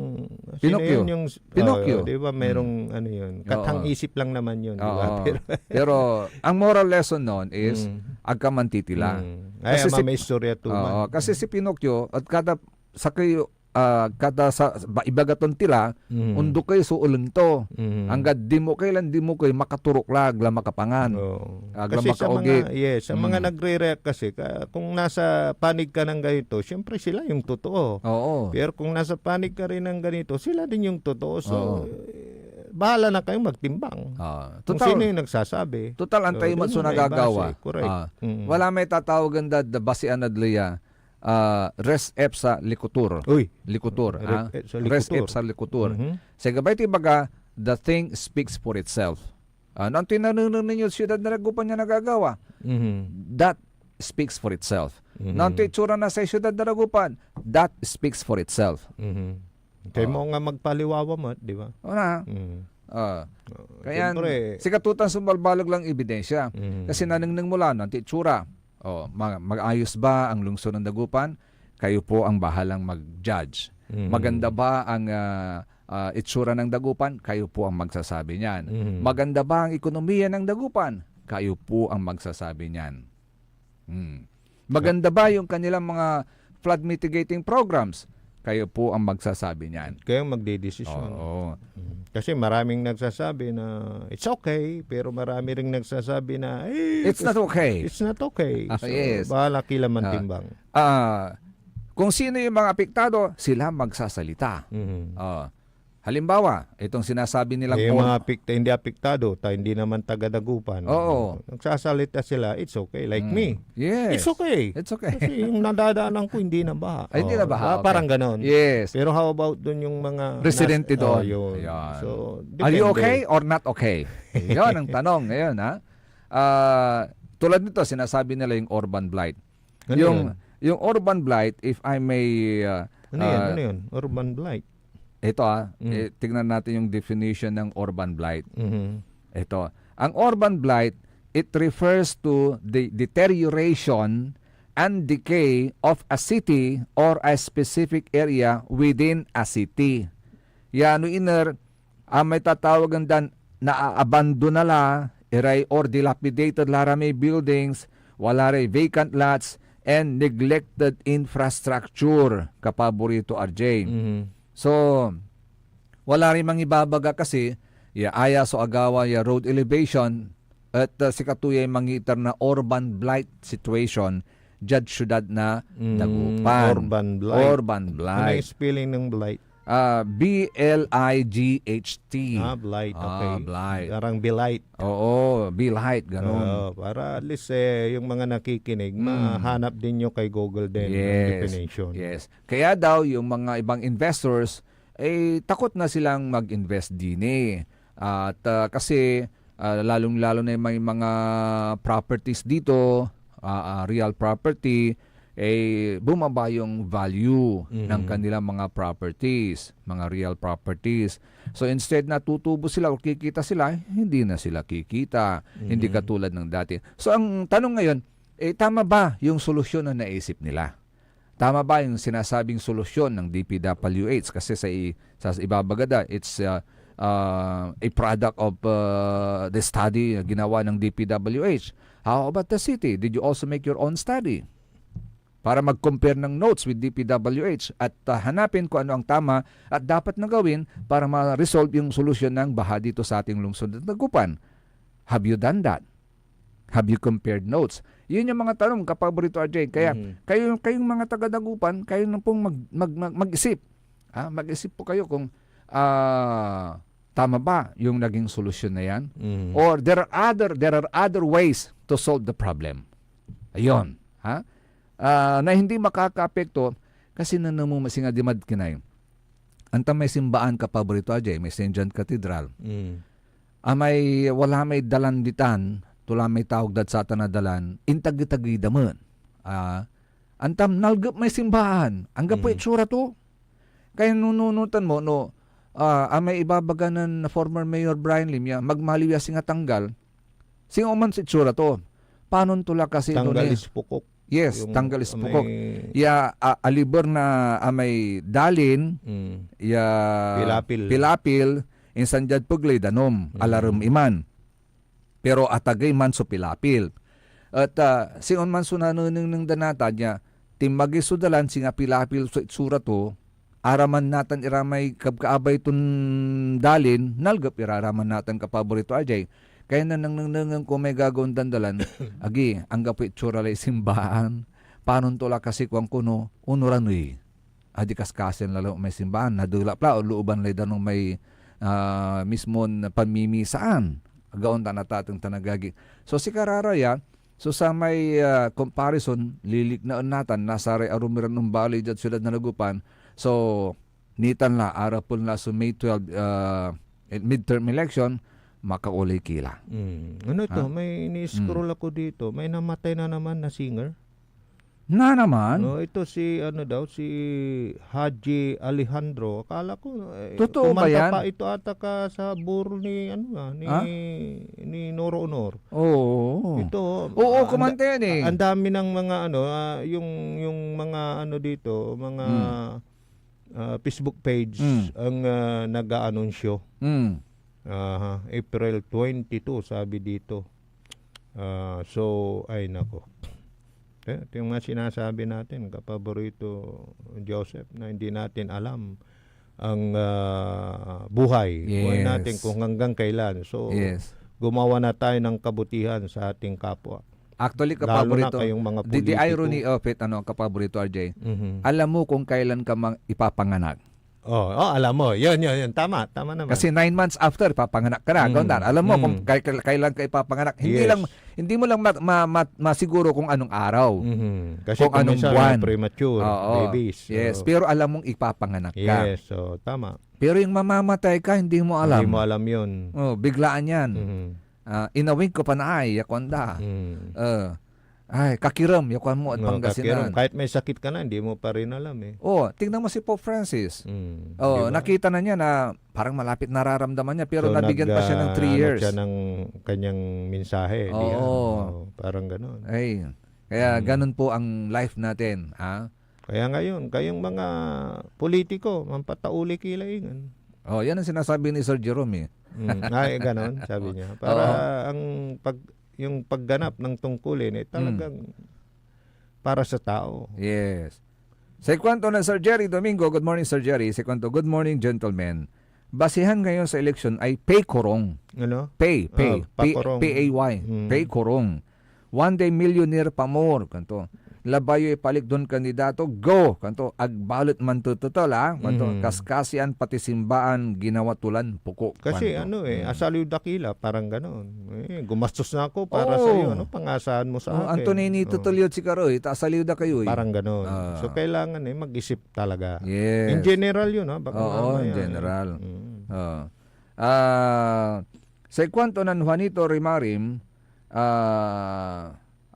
Pinocchio. Pinocchio. Di ba merong yun? Katang isip lang naman yun, di ba? Pero ang moral lesson noon is agka mantitila. Kasi may istorya tuman. Kasi si Pinocchio at kada sa kayo sa ibagaton tila undo kay suulen to hanggat di mo makaturok lag la makapangan kasi sa mga nagre-react kasi kung nasa panig ka ng ganito syempre sila yung totoo. Pero kung nasa panig ka rin ng ganito sila din yung totoo, so bahala na kayong magtimbang kung sino yung nagsasabi. Total antay mo so nagagawa. Wala may tatawagan da basian adliya res ep sa likutur. Likutur. Res ep sa likutur. Sa gabay ti baga, the thing speaks for itself. Nang tinanong ninyo siyudad na nagupan niya nagagawa, that speaks for itself. Nang titsura na sa siyudad na nagupan, that speaks for itself. Kaya mo nga magpaliwawa mo, di ba? Kaya si katutan sumbalbalog lang ebidensya. Kasi naningning mula ng titsura. Mag-ayos ba ang lungsod ng Dagupan? Kayo po ang bahalang mag-judge. Maganda ba ang itsura ng Dagupan? Kayo po ang magsasabi niyan. Maganda ba ang ekonomiya ng Dagupan? Kayo po ang magsasabi niyan. Maganda ba yung kanilang mga flood mitigating programs? Kayo po ang magsasabi niyan. Kayo magdedesisyon. Kasi maraming nagsasabi na it's okay, pero marami ring nagsasabi na it's not okay. It's not okay. So, yes. Bahala kila mantimbang. Kung sino yung mga apektado, sila magsasalita. Halimbawa, itong sinasabi nilang yung mga hindi apektado, hindi naman taga-Dagupan. Nagsasalita sila, it's okay. Like me. Yes. It's okay. It's okay. Kasi yung nadadaanan ko, hindi na baha. Hindi na baha. Parang ganon. Yes. Pero how about dun yung mga residente doon? So, are you okay or not okay? Yan ang tanong ngayon, ha? Tulad nito, sinasabi nila yung urban blight. Yung urban blight, if I may... ano yun? Urban blight. Ito tignan natin yung definition ng urban blight. Ito, ang urban blight, it refers to the deterioration and decay of a city or a specific area within a city. Yan, may tatawagan dan na-abandon na la, or dilapidated laramay buildings, wala ray vacant lots, and neglected infrastructure, kapaborito RJ. So, wala rin mang ibabaga kasi ya aya so agawa ya road elevation at si katuyay mangitar na urban blight situation jud syudad na Dagupan. Urban blight. Urban Ano blight. yung spelling ng blight? B-L-I-G-H-T. Blight. Okay. Blight. Parang bilight. Oo, blight, ganun. Para at least yung mga nakikinig, mahanap din nyo kay Google din ang definition. Yes. Kaya daw yung mga ibang investors takot na silang mag-invest din At kasi lalong-lalo na yung may mga properties dito, real property, bumaba yung value ng kanilang mga properties, mga real properties. So instead na tutubo sila o kikita sila, hindi na sila kikita. Hindi katulad ng dati. So ang tanong ngayon, tama ba yung solusyon na naisip nila? Tama ba yung sinasabing solusyon ng DPWH? Kasi sa ibabagada, it's a product of the study ginawa ng DPWH. How about the city? Did you also make your own study? Para mag-compare ng notes with DPWH at hanapin kung ano ang tama at dapat na gawin para ma-resolve yung solusyon ng baha dito sa ating lungsod at Dagupan. Have you done that? Have you compared notes? Yun yung mga tanong kapaborito RJ. Kaya kayong mga taga-Dagupan, kayo na pong mag-isip. Mag-isip po kayo kung tama ba yung naging solusyon na yan? Or there are other ways to solve the problem. Ayun. Na hindi makaka-apekto kasi nanamumasinga dimad kinay. Anta may simbaan kapaborito ajay, may St. John Cathedral. Wala may dalanditan, tula may tawag dat sa tanadalan, intag-tagi daman. Antam nalgap may simbahan, angga po itsura to. Kaya nununutan mo, may ibabaganan na former Mayor Brian Lim, magmaliwya singa tanggal, singa man si itsura to. Paano tula kasi tanggal ispukok. Yes, tanggal ispukok. Alibor na may dalin, pilapil, insan jad puglay danom, alarum iman. Pero atagay man so pilapil. At singon man sunanunong ng danata niya, timbagi sudalan singa pilapil so itsura to, araman natin iramay kabkaabay tun dalin, nalgap iraraman natin kapaborito ajay. Kaya nanang kung may gagawin dandalan, agi, ang gapit tsuralay simbahan, paano tula kasi kung kuno, unuranoy. Adi kaskasin lalo may simbahan, nadulap la, o looban lay danong may mismo pamimisaan. Agaon tanatatang tanagagi. So si Kararaya, so sa may comparison, lilik na natan, nasaray arumiran ng bali dyan sila na Dagupan. So, nitan la, arapon la so May 12 midterm election, makaulay kila. Ano ito? May ni-scroll ako dito. May namatay na naman na singer. Na naman? Ito si si Haji Alejandro. Akala ko totoo ba yan? Pa ito ata ka sa buro ni ni Noro Honor. Oo. Ito. Oo, kumanta yan eh. Ang dami ng mga yung mga dito, mga Facebook page ang nag-aanunsyo. April 22 sabi dito. So ay nako. Ito yung mga sinasabi natin kapaborito Joseph na hindi natin alam ang buhay. Buhay natin kung hanggang kailan. So gumawa na tayo ng kabutihan sa ating kapwa. Actually, kapaborito, mga the irony of it, kapaborito RJ, alam mo kung kailan ka ipapanganak. Alam mo. Yun. Tama naman. Kasi 9 months after, papanganak ka na. Alam mo kung kailan ka ipapanganak. Hindi mo lang masiguro kung anong araw. Kasi kung anong buwan. Premature babies. Yes, pero alam mong ipapanganak ka. Yes, so tama. Pero yung mamamatay ka, hindi mo alam. Hindi mo alam yun. Biglaan yan. Inawig ko pa na ay, yakwanda. Ay, kakiram, yakuan mo at Pangasinan. Kahit may sakit ka na, hindi mo pa rin alam eh. Tingnan mo si Pope Francis. Diba? Nakita na niya na parang malapit nararamdaman niya pero so, nabigyan pa siya ng 3 years. Siya ng kanyang mensahe. Parang gano'n. Kaya ganun po ang life natin. Kaya ngayon, kayong mga politiko, mampatauli kilaingan. Yan ang sinasabi ni Sir Jerome. Gano'n, sabi niya. Para yung pagganap ng tungkulin talagang para sa tao. Yes. Sa kwento na Sir Jerry Domingo, good morning Sir Jerry. Sa kwento, good morning gentlemen. basihan ngayon sa election ay pay korong. Ano? Pay. pakorong. P-A-Y. Pay korong. One day millionaire pa more. Kanto. Labayo ipalik doon kandidato. Go. Kanto. Agbalot man tututol ha. Kanto. Kaskasian pati simbaan ginawa tulan puko. Kasi Kanto. asaliw dakila, parang gano'n. Gumastos na ako para sa iyo, pangasahan mo sa akin. Antonini tutulyot si Karoy, taasaliw da kayo. Parang gano'n. So, kailangan mag-isip talaga. Yes. In general yun, baka Oo, mamaya, in general. Sa kwanto ng Juanito Rimarim,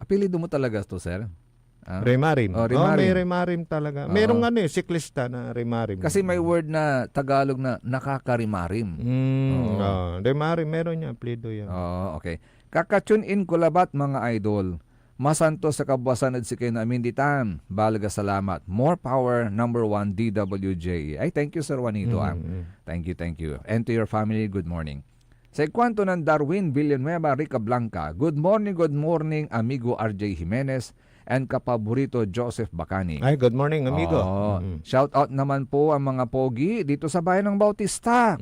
apelido mo talaga to, sir? Rimarim. Oh, Rimarim. May Rimarim talaga. Merong siklista na Rimarim. Kasi may word na Tagalog na nakakarimarim. Rimarim, meron niya, apelido yan. Okay. Kakatune in kulabat mga idol. Masanto sa kabuwasan at sikay na aminditan. Balaga salamat. More power, number 1, DWJ. Ay, thank you, Sir Juanito. Thank you. And to your family, good morning. Sa kwanto ng Darwin Villanueva, Rica Blanca, good morning, amigo RJ Jimenez and kapaborito Joseph Bacani. Ay, good morning, amigo. Shout out naman po ang mga pogi dito sa bayan ng Bautista.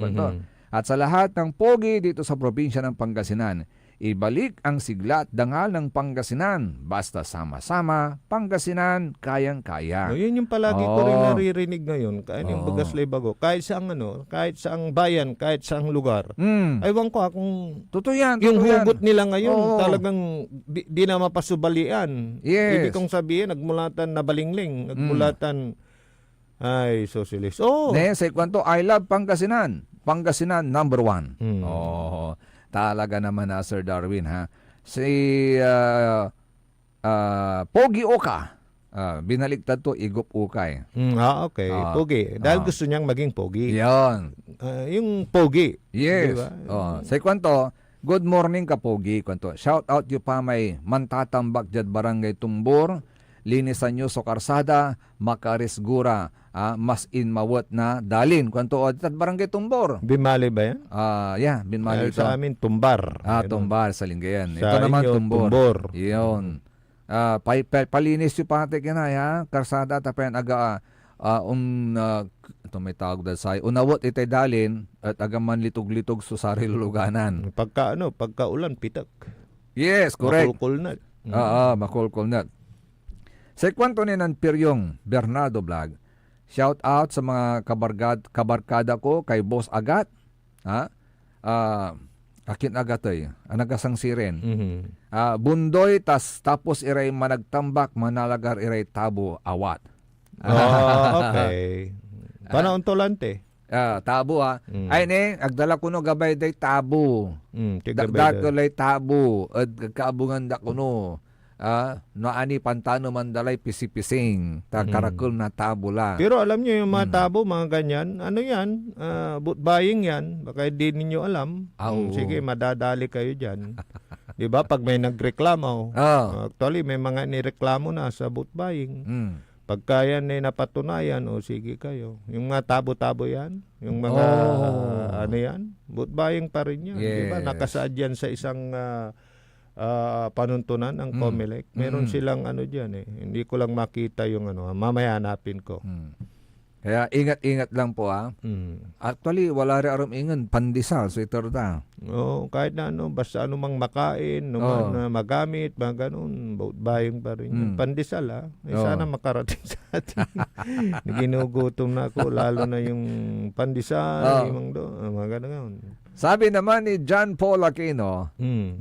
At sa lahat ng pogi dito sa probinsya ng Pangasinan. Ibalik ang sigla at dangal ng Pangasinan. Basta sama-sama, Pangasinan, kayang-kaya. Yun yung palagi ko rin naririnig ngayon. Kahit yung Bagasli Bago. Kahit saang bayan, kahit saang lugar. Aywan ko kung totoo yan. Yung hugot nila ngayon, talagang di na mapasubalian. Yes. Ibig kong sabihin, nagmulatan na balingling. Nagmulatan, ay, socialist. Sa kwanto, I love Pangasinan. Pangasinan, number 1. Talaga naman na Sir Darwin ha. Si Pogi Oka. Binaliktad to Igop Ukay. Okay. Pogi. Dahil gusto niyang maging pogi. Yan. Yung pogi. Yes. Diba? Sa kwanto, good morning ka Pogi. Kwanto. Shout out yu pa may mantatambak dyan barangay Tumbor. Linisan nyo so karsada, makarisgura, mas mawat na dalin. Kwanto o at barangay Tumbor. Bimali ba yan? Binmali sa amin, Tumbar. Tumbar sa Lingayen. Sa Ito naman inyo, Tumbor. Iyon. Palinis yung pati kinaya, karsada tapayan aga ito may tawag dahil sa'yo. Unawat itay dalin at agaman litog-litog so sari luluganan. Pagka ulan, pitak. Yes, correct. Makulkul na. Makulkul na. Sa kwanto ni ng Piryong Bernardo Vlog, shout out sa mga kabarkada ko kay Boss Agat. Akin Agat anagasang siren. Bundoy tapos iray managtambak manalagar iray tabo awat. Okay. Panahon tolante. Tabo Ay ne, agdala ko no gabay day tabo. Dagdag ko lay tabo at kaabungan da ko no. Noani pantano mandalay pisipising karakul na tabo lang. Pero alam niyo yung mga tabo, mga ganyan, ano yan, boot buying yan, baka hindi ninyo alam. Sige, madadali kayo dyan. Diba? Pag may nagreklamo, actually may mga nireklamo na sa boot buying. Pagka yan ay napatunayan, sige kayo. Yung mga tabo-tabo yan, yung mga ano yan, boot buying pa rin yan. Yes. Diba? Nakasaad yan sa isang panuntunan ng COMELEC. Meron silang ano dyan Hindi ko lang makita yung mamaya hanapin ko. Kaya ingat-ingat lang po Actually, wala rin aram ingan, pandesal so ito rita. Kahit na basta anumang makain, na magamit, mga ganun, buying pa rin yan. Pandesal sana makarating sa atin. Ginugutom na ako, lalo na yung pandesal, mga ganun. Sabi naman ni John Paul Aquino,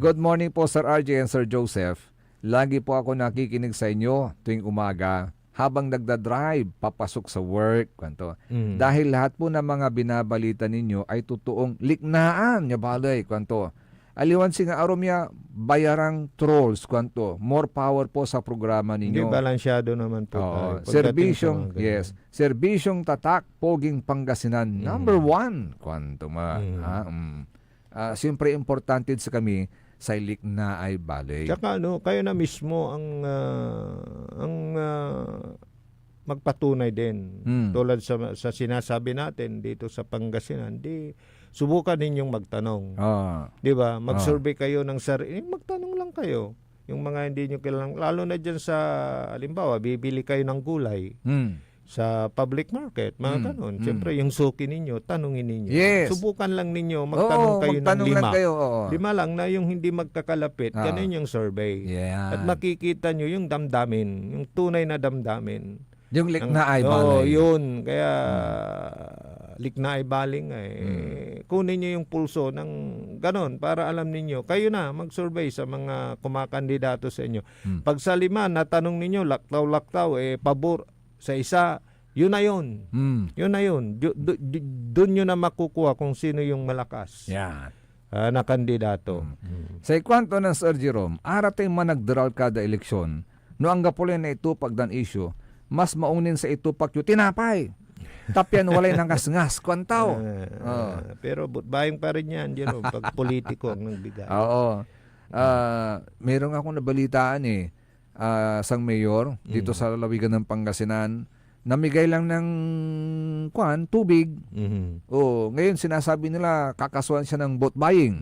good morning po Sir RJ and Sir Joseph. Lagi po ako nakikinig sa inyo tuwing umaga habang nagdadrive papasok sa work. Kwanto. Dahil lahat po ng mga binabalita ninyo ay totoong liknaan niya balay. Kwanto. Aliwan si nga aromya bayarang trolls. Kwanto. More power po sa programa ninyo. Hindi balansyado naman po. Serbisyong tatak, poging Pangasinan. Number 1. Kwanto ma. Siyempre importante sa kami sa likna ay balay. Tsaka kayo na mismo ang magpatunay din. Tulad sa sinasabi natin dito sa Pangasinan, subukan ninyong magtanong. Di ba? Mag-survey kayo ng sarili. Magtanong lang kayo. Yung mga hindi nyo kailangan. Lalo na dyan sa, halimbawa, bibili kayo ng gulay. sa public market, mga ganun. Siyempre, yung suki ninyo, tanungin ninyo. Yes. Subukan lang ninyo, magtanong kayo ng magtanong 5. lang kayo. Oo. 5 lang na yung hindi magkakalapit. Ah. Ganun yung survey. Yeah. At makikita nyo yung damdamin, yung tunay na damdamin. Yung likna ay Oo, balay. yun. Kaya, likna ay baling kunin nyo yung pulso ng ganon para alam ninyo. Kayo na mag-survey sa mga kumakandidato sa inyo. Pag sa 5, natanong ninyo, laktaw-laktaw, pabor sa isa, yun na yun. Yun na yun. Doon nyo na makukuha kung sino yung malakas Yan. na kandidato. Sa ikwanto ng Sir Jerome, aratay man nagdaral kada eleksyon, no ang gapulin na itupag dan issue, mas maunin sa itupag yung tinapay. Tapyan walay nang ngas-ngas, kwantaw. Pero butbayang pa rin yan, pag politiko ang nagbigay. Oo. Meron akong nabalitaan sang mayor dito sa lalawigan ng Pangasinan, namigay lang ng tubig. Oh, ngayon sinasabi nila kakasuhan siya ng boat buying.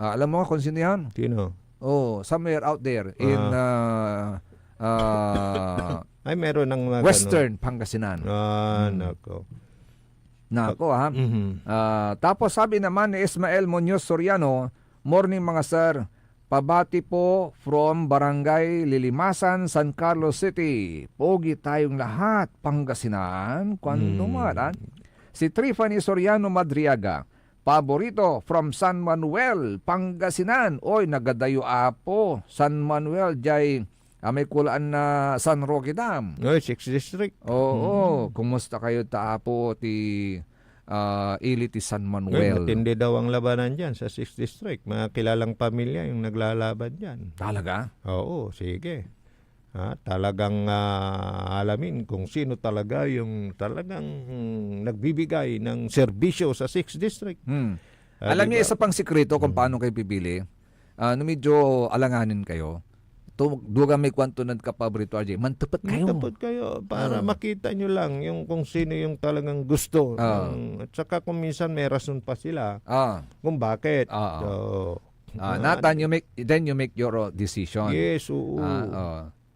Alam mo kung sino yan? Sino? Oh, somewhere out there in ay meron ng Western Pangasinan. Nako ha. Tapos sabi naman ni Ismael Muñoz Soriano, morning mga sir. Pabati po from Barangay Lilimasan, San Carlos City. Pogi tayong lahat, Pangasinan. Kwando man. Si Trifany Soriano Madriaga. Paborito from San Manuel, Pangasinan. Oy, nagadayo apo. San Manuel, jay may kulaan na San Roque Dam. Oy, 6th District. Oo. Kumusta kayo taapo ti Iliti San Manuel? Matindi daw ang labanan dyan sa 6th District. Mga kilalang pamilya yung naglalaban dyan. Talaga? Oo, sige. Talagang alamin kung sino talaga yung talagang nagbibigay ng serbisyo sa 6th District. Alam niyo, isa pang sikreto kung paano kayo pipili. Medyo alanganin kayo. Duga may kwanto ng kapaborito RJ. Mantapat kayo. Mantapat kayo para makita nyo lang yung kung sino yung talagang gusto. At saka kung minsan may rason pa sila kung bakit. Nathan, then you make your decision. Yes, oo.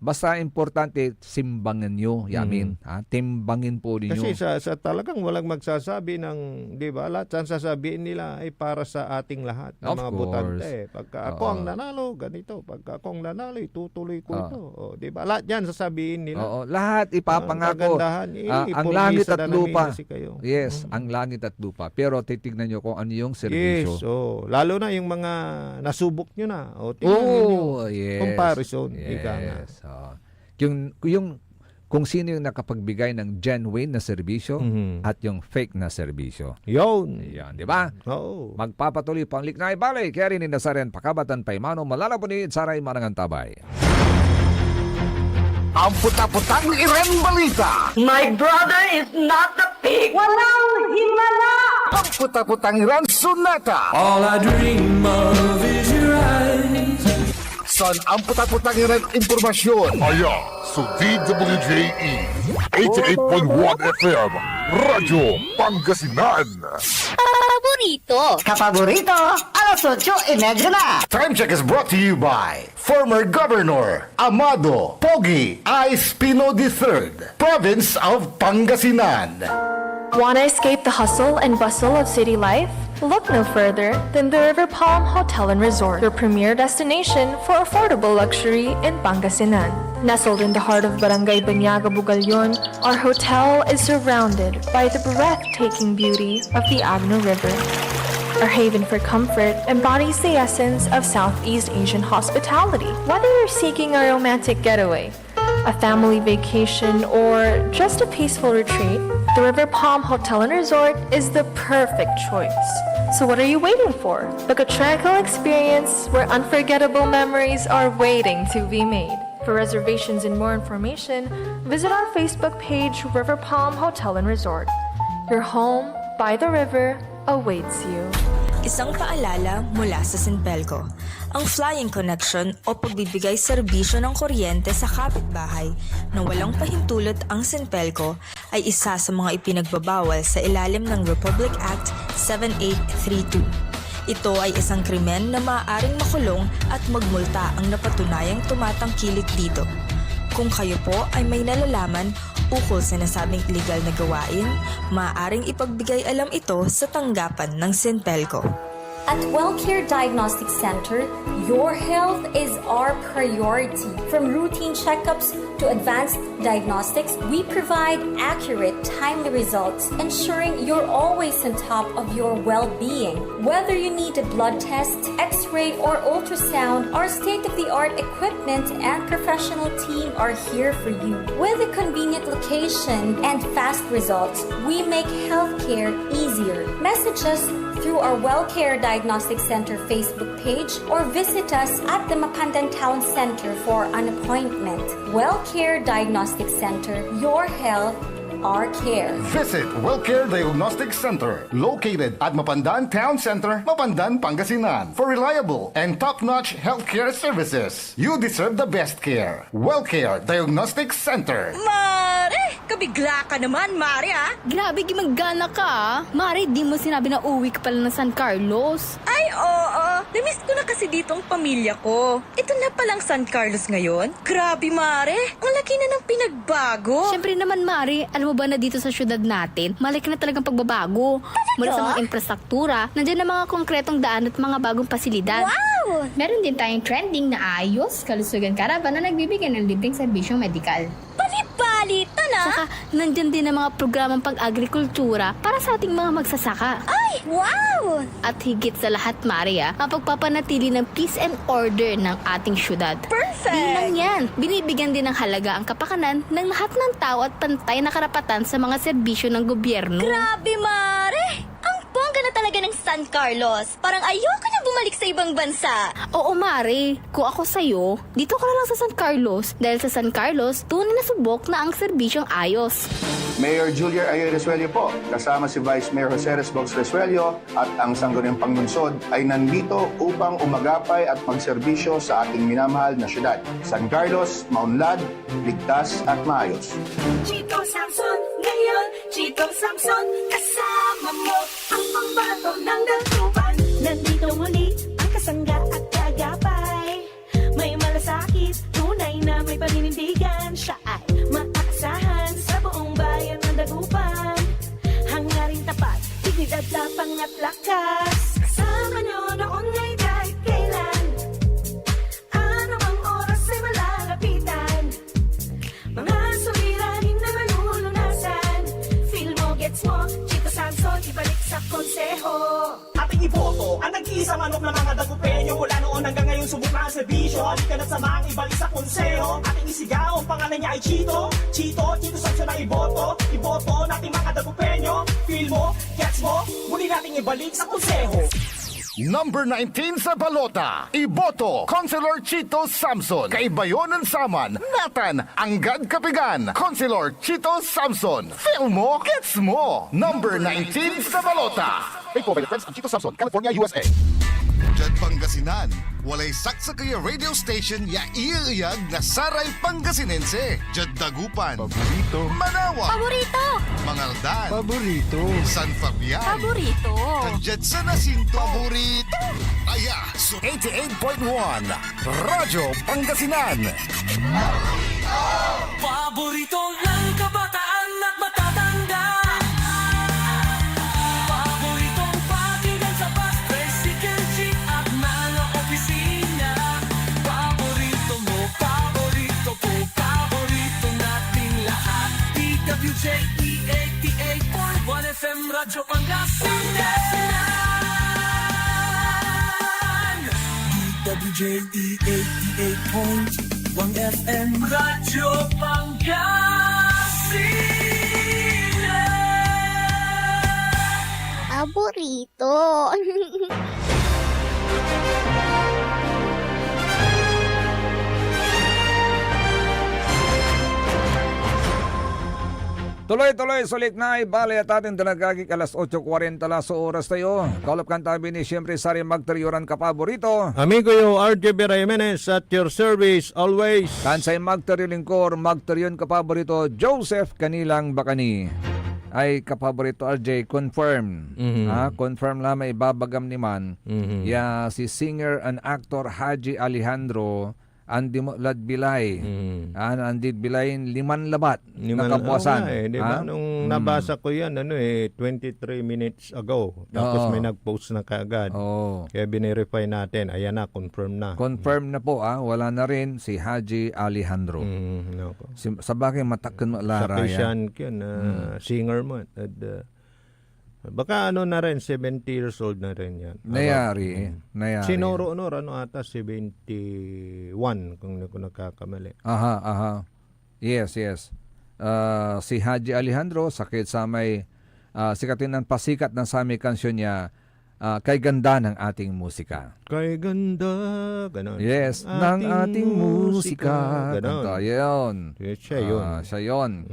Basta importante, simbangan nyo, yamin. Timbangin po ninyo. Kasi sa talagang walang magsasabi ng, di ba, lahat ang sasabihin nila ay para sa ating lahat ng mga botante. Pagka ako ang nanalo, ganito. Pagka ako ang nanalo, itutuloy ko ito. Di ba, lahat yan sasabihin nila. Lahat ipapangako. Ang langit at lupa. Yes, ang langit at lupa. Pero titignan nyo kung ano yung serbisyo. Yes, lalo na yung mga nasubok nyo na. Tingnan nyo. Yes. Comparison. Yes. Kung sino yung nakapagbigay ng genuine na serbisyo at yung fake na serbisyo. Yun, di ba? Oo. Magpapatuloy pang liknay balay. Kaya rin Nazaret Pakabatan Paimano, malalapunid Saray Marangan Tabay. Ang puta-putang Iren Balita. My brother is not the pig. Walang himala. Ang puta-putang Iren Sunata. All I dream of is your eyes. Son, ang puta-putang Iren Impormasyon. Aya sa DWJE 88.1 FM Radyo Pangasinan. Paborito. Kapaborito, alas 8:30 na. Time check is brought to you by former Governor Amado Pogi I. Espino III, Province of Pangasinan. Want to escape the hustle and bustle of city life? Look no further than the River Palm Hotel and Resort, your premier destination for affordable luxury in Pangasinan. Nestled in the heart of Barangay Banyaga, Bugalyon, our hotel is surrounded by the breathtaking beauty of the Agno River. Our haven for comfort embodies the essence of Southeast Asian hospitality. Whether you're seeking a romantic getaway, a family vacation, or just a peaceful retreat, the River Palm Hotel and Resort is the perfect choice. So what are you waiting for? Book a tranquil experience where unforgettable memories are waiting to be made. For reservations and more information, visit our Facebook page, River Palm Hotel and Resort. Your home by the river awaits you. Isang paalala mula sa Sinpelco. Ang flying connection o pagbibigay serbisyo ng kuryente sa kapitbahay na walang pahintulot ang Sinpelco ay isa sa mga ipinagbabawal sa ilalim ng Republic Act 7832. Ito ay isang krimen na maaaring makulong at magmulta ang napatunayang tumatangkilik dito. Kung kayo po ay may nalalaman ukol sa nasabing illegal na gawain, maaaring ipagbigay alam ito sa tanggapan ng Sinpelco. At WellCare Diagnostic Center, your health is our priority. From routine checkups to advanced diagnostics, we provide accurate, timely results, ensuring you're always on top of your well-being. Whether you need a blood test, x-ray, or ultrasound, our state-of-the-art equipment and professional team are here for you. With a convenient location and fast results, we make healthcare easier. Message us through our WellCare Diagnostic Center Facebook page or visit us at the Mapandan Town Center for an appointment. WellCare Diagnostic Center, your health, our care. Visit WellCare Diagnostic Center, located at Mapandan Town Center, Mapandan, Pangasinan, for reliable and top-notch healthcare services. You deserve the best care. WellCare Diagnostic Center. Mare! Kabigla ka naman, Mare, ah! Grabe, gimaggana ka ah. Mari, di mo sinabi na uwi ka pala ng San Carlos. Ay, oo. Namiss ko na kasi dito ang pamilya ko. Ito na palang San Carlos ngayon. Grabe, Mare. Ang laki na ng pinagbago. Siyempre naman, Mari, alam mo ba na dito sa syudad natin, malaki na talagang pagbabago. Mula sa mga infrastruktura, nandiyan na mga konkretong daan at mga bagong pasilidad. Wow! Meron din tayong trending na ayos, kalusugan karavan na nagbibigay ng libreng serbisyong medikal. Balita na! Saka, nandyan din ang mga programang pag-agrikultura para sa ating mga magsasaka. Ay, wow! At higit sa lahat, Maria, ang pagpapanatili ng peace and order ng ating syudad. Perfect! Di lang yan, binibigyan din ng halaga ang kapakanan ng lahat ng tao at pantay na karapatan sa mga serbisyo ng gobyerno. Grabe, Mare! Ang bongga na talaga ng San Carlos. Parang ayoko na bumalik sa ibang bansa. Oo, Mare. Kung ako sa'yo, dito ka na lang sa San Carlos. Dahil sa San Carlos, tunay na subok na ang serbisyong ayos. Mayor Julia Ayer Resuello po, kasama si Vice Mayor Jose Resbox Resuello at ang Sangguniang Panglungsod ay nandito upang umagapay at magserbisyo sa ating minamahal na syudad. San Carlos, maunlad, ligtas at maayos. Chito Samson, ngayon, Chito Samson, kasama mo ang pambato ng dagupan. Nandito muli ang kasangga at kagapay. May malasakit, tunay na may paninindigan. Siya ay maaasahan sa buong bayan ng dagupan. Hangarin tapat, dignidad tapang at lakas. Kasama nyo noon ngay kahit kailan. Ano ang oras ay malalapitan. Mga suliranin na malulunasan. Feel mo, gets mo, Chito Samson, ibalik sa konseho. Ating iboto ang nag-iisang manok ng mga dagupenyo. Mula noon hanggang ngayon subok na ang serbisyo. Halika na samaang ibalik sa konseho. Ating isigaw, ang pangalan niya ay Chito. Chito Samson na iboto. Iboto nating mga dagupenyo. Feel mo, gets mo, muli nating ibalik sa konseho. Number 19 sa balota, iboto, Councilor Chito Samson. Kaibayonan Saman, Nathan, Anggad Kapigan, Councilor Chito Samson. Feel mo, gets mo. Number 19 sa balota. Paid for by the friends of Chito Samson, California, USA. Diyan Pangasinan, walay saksakaya radio station ya iiyag na Saray Pangasinense. Diyan Dagupan, Paborito, Manawa, Paborito! Mangaldan, Paborito, San Fabian, Paborito! Diyan sa Nasinto, Paborito. Aya, So 88.1, Radyo Pangasinan. Paborito ng kabataan at matatanda. Paboritong pakinggan sa bus, tricycle, jeep at mga opisina. Paborito mo, paborito ko, paborito nating lahat. DWJE 88.1 FM Radyo Pangasinan. DWJE 88.1 FM Radyo Pangasinan. Paborito! Tuloy-tuloy, sulit na ibali at ating dalagagik alas 8.40 sa oras tayo. Kaulap kan tabi ni siyempre Sari Magteriyoran ka paborito. Amigo yo, RJ Jimenez at your service always. Kansay Magteriyolingkor, Magteriyon ka paborito, Joseph Kanilang Bakani. Ay kapaborito RJ, confirm. Confirm lang may babagam ni man. Ya si singer and actor Haji Alejandro Andi mo Ladbilay. Andid Bilay 5 labat na kapuasan. Di ba? Nung nabasa ko yan, 23 minutes ago. Tapos may nag-post na kaagad. Kaya binirify natin. Ayan na, confirm na. Confirm na po, wala na rin si Haji Alejandro. Sa bagay, matakan mo lara Sakisyan yan. Singer mo. At, baka na rin, 70 years old na rin yan. Nayari. Si Noro Honor, ata 71 kung nakakamali. Aha. Yes. Si Haji Alejandro, sakit sa may sikatin ng pasikat ng sami kansyon niya, kay ganda ng ating musika. Kay ganda, ganon. Yes, ng ating musika. Ganda, yun. Siya yun. Siya yun.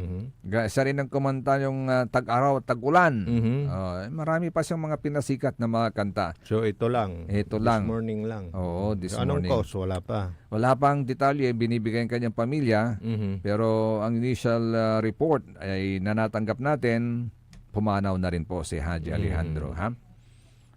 Siya rin ang kumanta yung tag-araw at tag-ulan. Marami pa siyang mga pinasikat na mga kanta. So ito lang. This morning lang. Oo, this Anong morning. cause? Wala pa. Wala pang detalye, binibigay ng kanyang pamilya. Pero ang initial report ay nanatanggap natin, pumanaw na rin po si Haji Alejandro. Ha?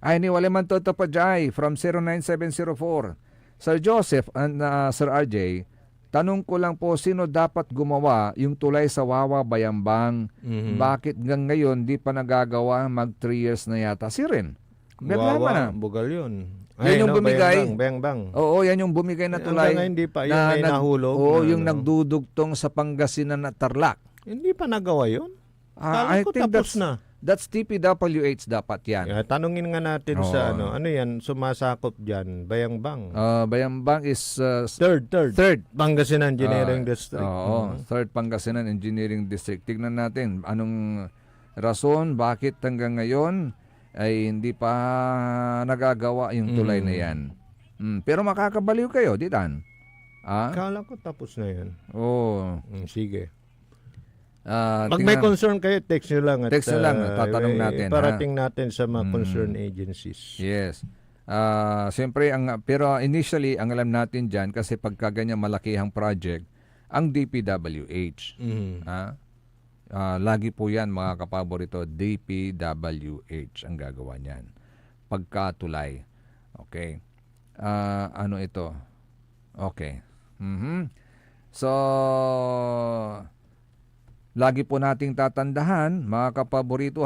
Ay, ni wala man to pa jay from 09704. Sir Joseph and Sir RJ, tanong ko lang po, sino dapat gumawa yung tulay sa Wawa Bayambang? Bakit hanggang ngayon di pa nagagawa? Mag 3 years na yata. Si Rin. Wawa, bugal yun. Yan yung bumigay. Bayambang. Oo, yan yung bumigay na tulay. Hanggang hindi pa, yun ay nahulog. Oo, yung nagdudugtong sa Pangasinan at Tarlac. Hindi pa nagawa yun? Kala ko tapos na. That's DPWH dapat yan. Tanungin nga natin sa ano yan, sumasakop dyan, Bayambang. Bayambang is third. Pangasinan Engineering District. Third Pangasinan Engineering District. Tignan natin anong rason, bakit hanggang ngayon ay hindi pa nagagawa yung tulay na yan. Pero makakabaliw kayo, di Dan? Kala ko tapos na yan. Sige. Pag may concern kayo, text nyo lang. Text nyo lang, tatanong natin. Parating natin sa mga concern agencies. Yes. Siyempre, pero initially, ang alam natin dyan, kasi pagka ganyan malakihang project, ang DPWH. Lagi po yan, mga kapaborito, DPWH ang gagawa niyan. Pagkatulay. Okay. Ano ito? Okay. So, lagi po nating tatandahan, mga kapaborito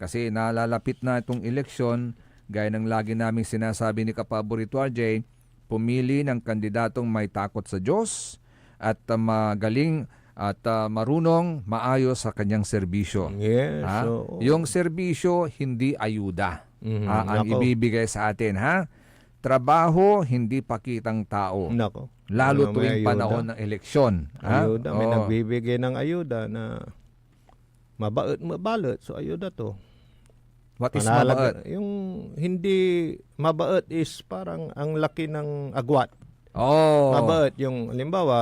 kasi nalalapit na itong eleksyon, gaya ng lagi naming sinasabi ni Kapaborito RJ, pumili ng kandidatong may takot sa Diyos at magaling at marunong maayos sa kanyang serbisyo. Yes. Yung serbisyo, hindi ayuda ang ibibigay sa atin. Trabaho, hindi pakitang tao. Lalo tuwing panahon ng eleksyon. Ayuda, may nagbibigay ng ayuda na mabalot. So ayuda to. What is mabaot? Yung hindi mabaot is parang ang laki ng agwat. Mabaot yung halimbawa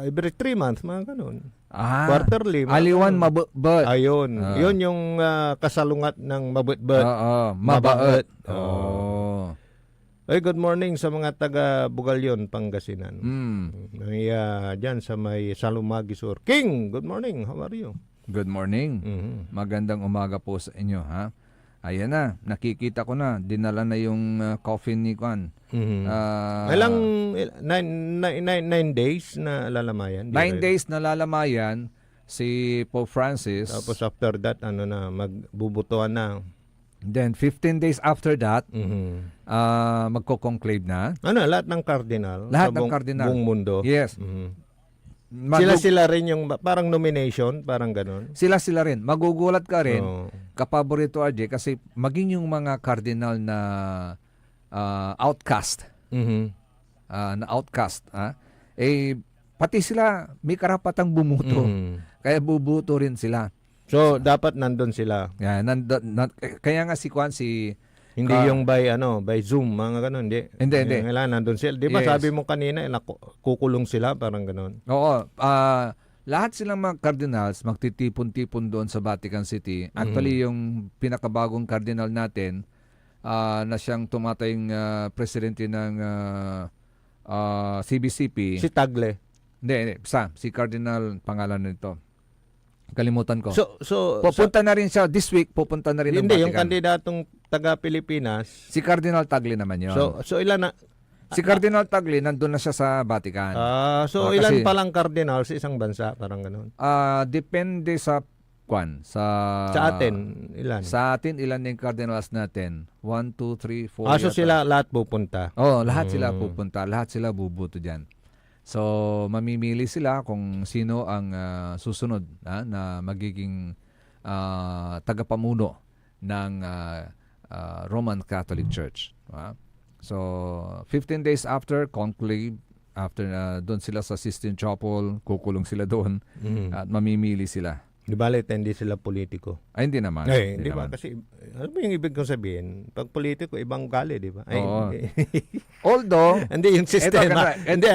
every 3 months, mga ganun. Quarterly. Aliwan mabaot. Ayun. Yun yung kasalungat ng mabaot. Mabaot. Ay, good morning sa mga taga Bugalyon, Pangasinan. Diyan sa may Salumagi Sur. King, good morning. How are you? Good morning. Magandang umaga po sa inyo, Ayan na, nakikita ko na. Dinala na yung coffin ni Kwan. Ilang 9 days na lalamayan? 9 days na lalamayan si Pope Francis. Tapos after that, magbubutuan na. Then 15 days after that, magko-conclave na. Lahat ng cardinal? Lahat ng cardinal. Buong mundo? Yes. Sila rin yung parang nomination, parang ganun? Sila rin. Magugulat ka rin, Kapaborito RJ, kasi maging yung mga cardinal na outcast, pati sila may karapatang bumuto. Kaya bubuto rin sila. So, dapat nandun sila. Kaya nga si Kwan, hindi yung by Zoom, mga ganun, hindi. Hindi. Kailangan nandun sila. Di ba sabi mo kanina, kukulong sila, parang ganun. Oo. Lahat silang mga cardinals magtitipon-tipon doon sa Vatican City. Actually, yung pinakabagong cardinal natin, na siyang tumatayong presidente ng CBCP. Si Tagle. Hindi. Si Cardinal, pangalan nito. Kalimutan ko. So pupunta na rin siya this week, pupunta na rin ng Vatican. Hindi, yung kandidatong taga Pilipinas. Si Cardinal Tagle naman yun. So ilan na? Si Cardinal Tagle, nandun na siya sa Vatican. So ilan pa lang cardinal sa isang bansa, parang gano'n? Depende sa sa atin, ilan? Sa atin, ilan yung cardinals natin? 1, 2, 3, 4. So sila lahat pupunta? Lahat sila pupunta. Lahat sila bubuto dyan. So, mamimili sila kung sino ang susunod na magiging tagapamuno ng Roman Catholic Church. So, 15 days after conclave, after doon sila sa Sistine Chapel, kukulong sila doon at mamimili sila. Di ba, hindi sila politiko? Ay, hindi naman. Di ba? Kasi, ano ba yung ibig kong sabihin? Pag politiko, ibang gali, di ba? Although, hindi yung sistema. Hindi,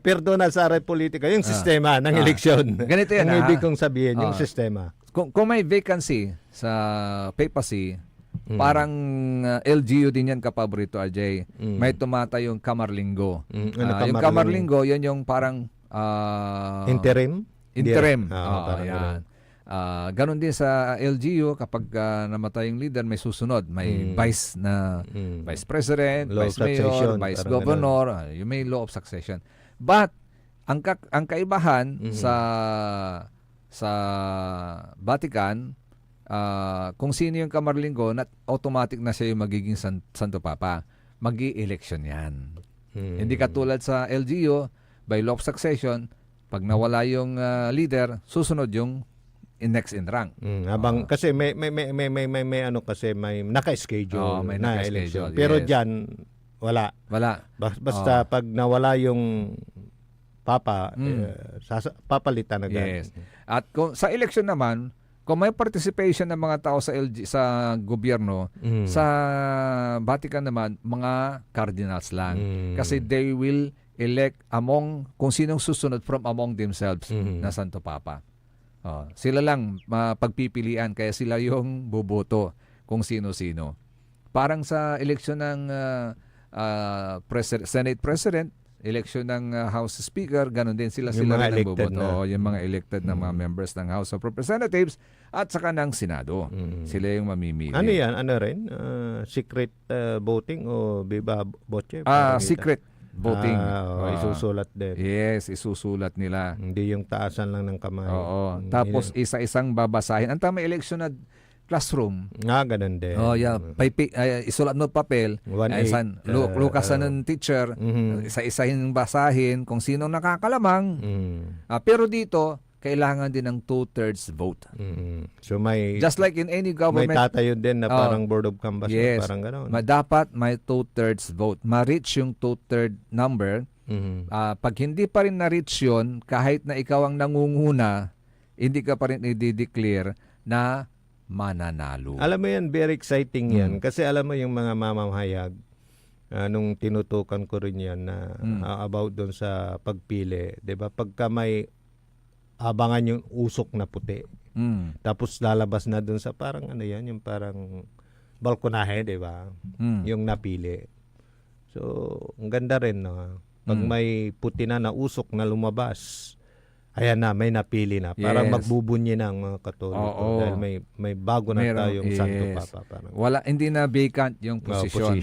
perdona sa politika, yung sistema ng eleksyon. Ganito yan. Ang ibig kong sabihin, yung sistema. Kung may vacancy sa papacy, parang LGU din yan kapaborito, RJ. May tumata yung Camarlingo. Yung Camarlingo, yan yung parang interim? Interim. Yan. Ganon din sa LGU, kapag namatay yung leader, may susunod. May vice na vice president, law vice mayor, vice governor, you may law of succession. But ang kaibahan sa Vatican, kung sino yung Camarlingo, automatic na siya yung magiging Santo Papa. Magi-election yan. Hindi katulad sa LGU, by law of succession, pag nawala yung leader, susunod yung next in rank. Kasi may ano, kasi may naka-schedule may na naka-schedule, election. Pero yes. diyan wala. Basta pag nawala yung papa, papalitan agad. Yes. At kung sa election naman, kung may participation ng mga tao sa gobyerno, sa Vatican naman, mga cardinals lang. Kasi they will elect kung sinong susunod from among themselves na Santo Papa. Sila lang pagpipilian, kaya sila yung boboto kung sino-sino. Parang sa eleksyon ng Senate President, eleksyon ng House Speaker, ganun din sila rin ang boboto. Yung mga elected na mga members ng House of Representatives at saka ng Senado. Sila yung mamimili. Ano yan? Ano rin? Secret voting o viva voce? Secret voting. Isusulat din. Yes, isusulat nila. Hindi yung taasan lang ng kamay. Tapos isa-isang babasahin. Ang tama election na classroom. Ganun din. Isulat mo papel. Lukasan ng teacher. Isa-isahin basahin kung sino nakakalamang. Pero dito, kailangan din ng 2/3 vote. So just like in any government, may tatayo din na parang board of canvass. Yes, parang gano'n. Dapat may 2/3 vote. Ma-reach yung 2/3 number. Pag hindi pa rin na-reach yun, kahit na ikaw ang nangunguna, hindi ka pa rin i-declare na mananalo. Alam mo yan, very exciting yan. Kasi alam mo yung mga mamamahayag, nung tinutukan ko rin yan na about doon sa pagpili. Diba? Pagka may abangan yung usok na puti. Tapos lalabas na dun sa parang ano yan, yung parang balkonahe, di ba? Yung napili. So, ang ganda rin, no? Pag may puti na usok na lumabas, ayan na, may napili na. Parang magbubunyi na ang mga Katoliko. Dahil may bago na tayong Santo Papa. Parang. Hindi na vacant yung position.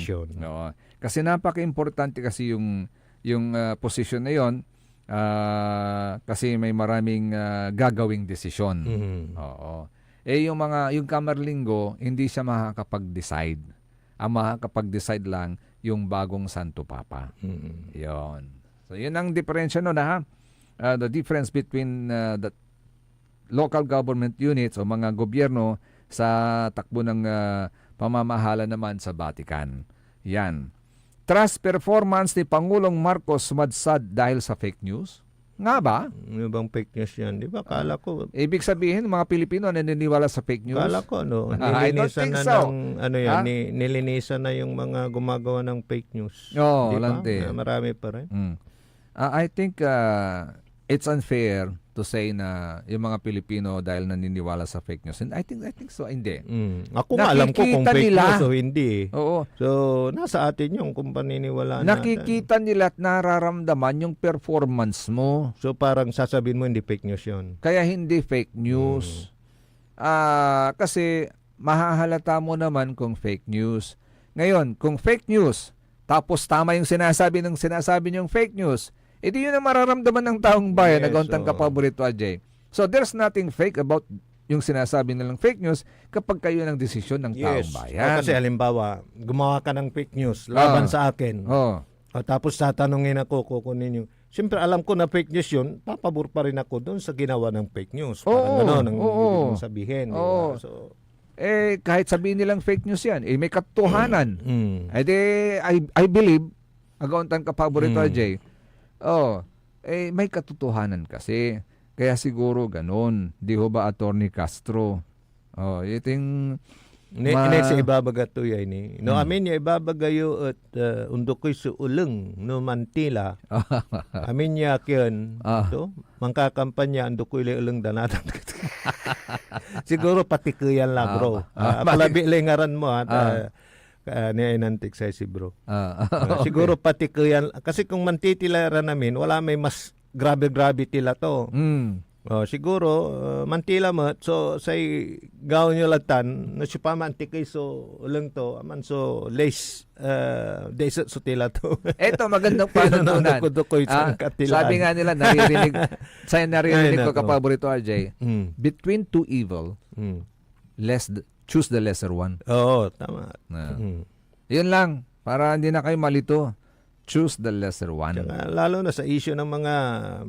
Kasi napaka-importante kasi yung position na yon. Kasi may maraming gagawing desisyon. Yung Camarlingo, hindi siya makakapag-decide. Ang makakapag-decide lang yung bagong Santo Papa. Yon. So yun ang diferensya no na the difference between the local government units o mga gobyerno sa takbo ng pamamahala naman sa Vatican. Yan. Trust performance ni Pangulong Marcos sumadsad dahil sa fake news? Nga ba? Ano bang fake news yan? Di ba? Kala ko. Ibig sabihin, mga Pilipino naniniwala sa fake news? Kala ko, nilinisan na nilinisan na yung mga gumagawa ng fake news. Marami pa rin. I think it's unfair to say na yung mga Pilipino dahil naniniwala sa fake news. And I think so, hindi. Ako nga alam ko kung fake news o hindi. Oo. So, nasa atin yung kung paniniwalaan nakikita nila at nararamdaman yung performance mo. So, parang sasabihin mo hindi fake news yun. Kaya hindi fake news. Kasi mahahalata mo naman kung fake news. Ngayon, kung fake news, tapos tama yung sinasabi niyong fake news, edi yun ang mararamdaman ng taong bayan na gawantang kapaborito, Ajay. So there's nothing fake about yung sinasabi nilang fake news kapag kayo ng desisyon ng taong bayan. Kasi halimbawa, gumawa ka ng fake news laban sa akin. Tapos tatanungin ako, kukunin yung... Siyempre, alam ko na fake news yun, papabor pa rin ako doon sa ginawa ng fake news. Parang gano'n ang ibig mong sabihin. Diba? So, kahit sabihin nilang fake news yan, may katotohanan. I believe, agauntan ka paborito, Jay, may katotohanan kasi. Kaya siguro ganun. Di ho ba, Attorney Castro? Ito yung... sa ibabagat to yan ni. No, amin niya ibabagayo at undokoy sa uleng no mantila. Amin niya kyan. To, mangkakampanya undokoy le uleng danatan. Siguro pati kuyan lang, bro. Palabi lengaran mo ni nantik sa si bro. Siguro pati kuyan kasi kung mantitila namin wala may mas grabe tila to. Siguro mantila mo so say gawon nyo latan no siya pa mantikay so ulang to aman so lace so tila to. Eto magandang panuntunan. Sabi nga nila naririnig ko kapaborito, RJ, between two evil choose the lesser one. Tama. Yun lang para hindi na kayo malito. Choose the lesser one. Tsaka, lalo na sa issue ng mga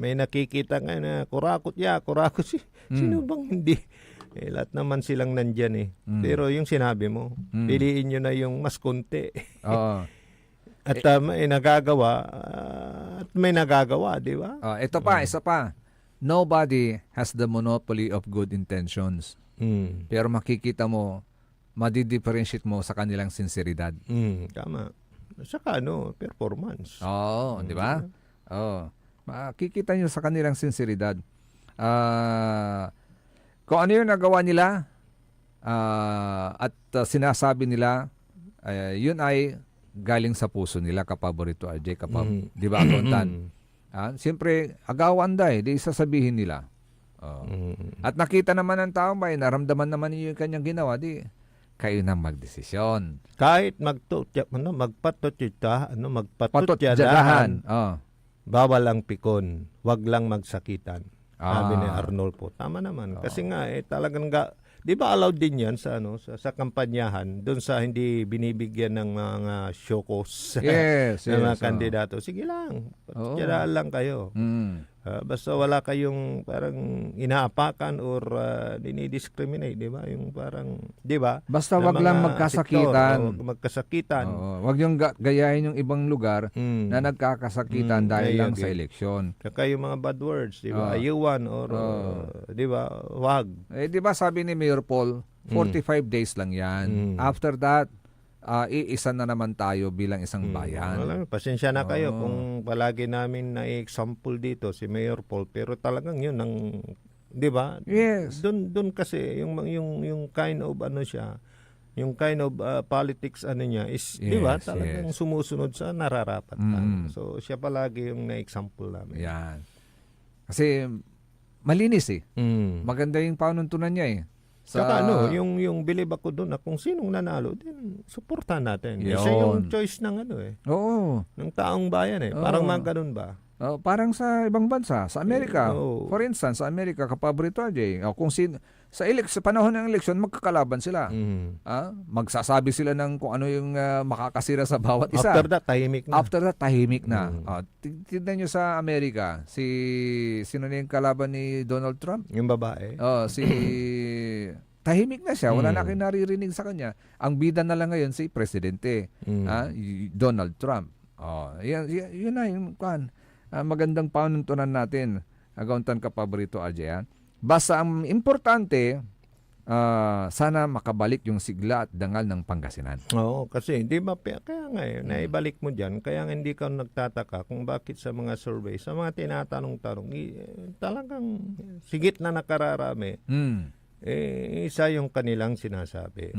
may nakikita nga na kurakot siya. Sino bang hindi? Lahat naman silang nandyan Pero yung sinabi mo, piliin nyo na yung mas konti. At may nagagawa, di ba? Ito pa, isa pa. Nobody has the monopoly of good intentions. Pero makikita mo, madidifferentiate mo sa kanilang sinseridad. Tama. Saka performance. Di ba? Makikita nyo sa kanilang sinseridad. Kung ano yung nagawa nila at sinasabi nila, yun ay galing sa puso nila, kapaborito, RJ, di ba, Kontan? Siyempre, agawan di sasabihin nila. At nakita naman ng tao, naramdaman naman yung kanyang ginawa, kayo na magdesisyon. Kahit magpatutyadahan, bawal ang pikon, wag lang magsakitan. Sabi ni Arnolfo. Tama naman. Kasi nga, talagang, di ba allowed din yan sa kampanyahan, doon sa hindi binibigyan ng mga showcos ng mga kandidato. Sige lang, patutyadahan lang kayo. Basta wala kayong parang inaapakan or dinidiscriminate, di ba? Yung parang, di ba? Basta wag lang magkasakitan. Magkasakitan. Wag yung gayahin yung ibang lugar na nagkakasakitan dahil lang sa eleksyon. Kaya yung mga bad words, di ba? Ayuwan or, di ba? Wag. Di ba sabi ni Mayor Paul, 45 days lang yan. After that, iisa na naman tayo bilang isang bayan. Pasensya na kayo kung palagi namin na-example dito si Mayor Paul, pero talagang yun ang, di ba? Yes. Doon kasi yung kind of siya, yung kind of politics niya is, di ba? Talagang sumusunod sa nararapat. So siya palagi yung na-example namin. Yan. Kasi malinis Maganda yung panuntunan niya Saka yung believe ako doon na kung sinong nanalo, din suportahan natin. Kasi yung choice ng ng taong bayan Parang mga ganun ba? Parang sa ibang bansa, sa Amerika. For instance, sa Amerika, kapaborito kung sa panahon ng eleksyon, magkakalaban sila. Magsasabi sila ng kung ano yung makakasira sa bawat isa. After that, tahimik na. Tignan nyo sa Amerika, sino na yung kalaban ni Donald Trump? Yung babae. Tahimik na siya. Wala na kayo naririnig sa kanya. Ang bida na lang ngayon si Presidente Donald Trump. Yun na yung magandang panuntunan natin. Agauntan ka paborito, RJ. Basta ang importante, sana makabalik yung sigla at dangal ng Pangasinan. Kasi di ba kaya nga naibalik mo diyan, kaya hindi ka nagtataka kung bakit sa mga survey, sa mga tinatanong-tanong, talagang sigit na nakararami. Isa yung kanilang sinasabi.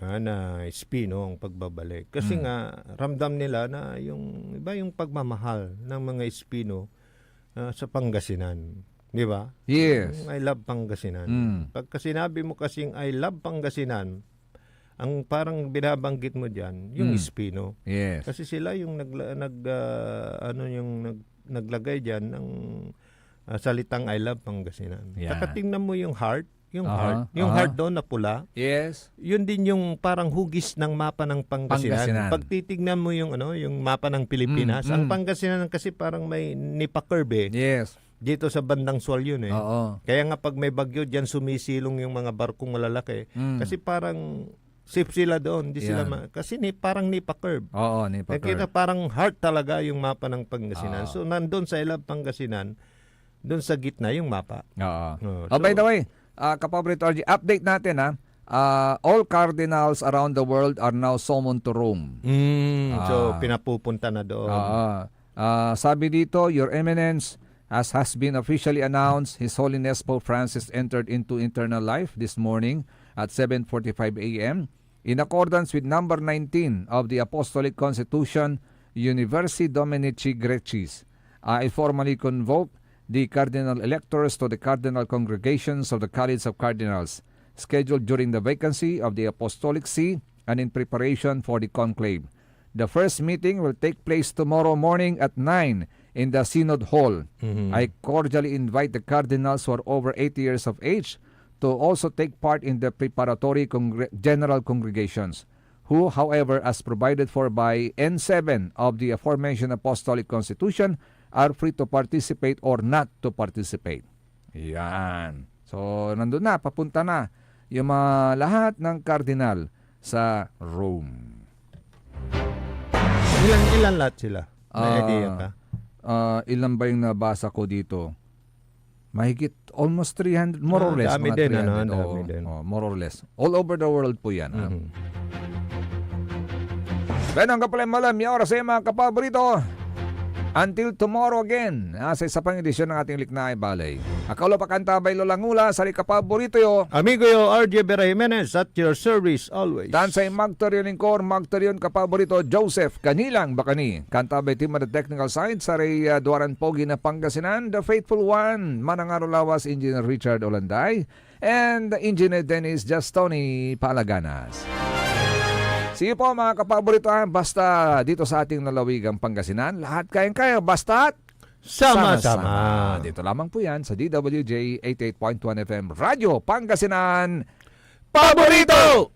Na Espino ang pagbabalik. Kasi nga ramdam nila na yung iba yung pagmamahal ng mga Espino sa Pangasinan. Di ba? Yes. I love Pangasinan. Pagka sinabi mo kasing I love Pangasinan, ang parang binabanggit mo diyan, yung Espino. Yes. Kasi sila yung naglagay diyan ng salitang I love Pangasinan. Yeah. Saka tingnan mo yung heart, yung Aha, heart, yung aha. heart doon na pula. Yes. Yun din yung parang hugis ng mapa ng Pangasinan. Pangasinan. Pag titignan mo yung yung mapa ng Pilipinas, ang Pangasinan kasi parang may nipa-curve eh. Yes. Dito sa bandang Sual yun eh. Oo. Kaya nga pag may bagyo diyan sumisilong yung mga barkong malalaki. Kasi parang safe sila doon, di sila kasi parang nipa-curve. Oo, nipa-curve. Nakita parang heart talaga yung mapa ng Pangasinan. So nandun sa Ilab Pangasinan, doon sa gitna yung mapa. Oo. By the way, Kapaborito RG, update natin ha. All cardinals around the world are now summoned to Rome. So pinapupunta na doon. Sabi dito, Your Eminence, as has been officially announced, His Holiness Pope Francis entered into eternal life this morning at 7:45 a.m. in accordance with number 19 of the Apostolic Constitution, Universi Dominici Greccis. I formally convoke the cardinal electors to the cardinal congregations of the College of Cardinals, scheduled during the vacancy of the Apostolic See and in preparation for the conclave. The first meeting will take place tomorrow morning at 9 in the Synod Hall. I cordially invite the cardinals who are over 80 years of age to also take part in the preparatory general congregations, who, however, as provided for by N7 of the aforementioned Apostolic Constitution, are free to participate or not to participate. Yan. So, nandun na, papunta na yung mga lahat ng cardinal sa Rome. Ilan lahat sila? May idea ka? Ilan ba yung nabasa ko dito? Mahigit almost 300, more or less. Dami mga din, 300, dami din. more or less. All over the world po yan. Ganun ka pala malam, yung oras ay mga kapaborito. Until tomorrow again, sa isa pang edisyon ng ating Liknaay Balay. Akaulo pa kantabay Lolangula, sa paborito yo. Amigo yo, RJ Vera Jimenez, at your service always. Dansay Magtorion Lingkor, Magtorion kapaborito, Joseph Kanilang Bakani. Kantabay team at the technical side, sa Duaran Pogi na Pangasinan, the faithful one, Manangaro Lawas, Engineer Richard Olanday, and Engineer Dennis Justoni Palaganas. See you po mga kapaborito, basta dito sa ating lalawigang Pangasinan, lahat kayang-kaya, basta sama-sama. Dito lamang po yan sa DWJ 88.1 FM, Radyo Pangasinan, Paborito!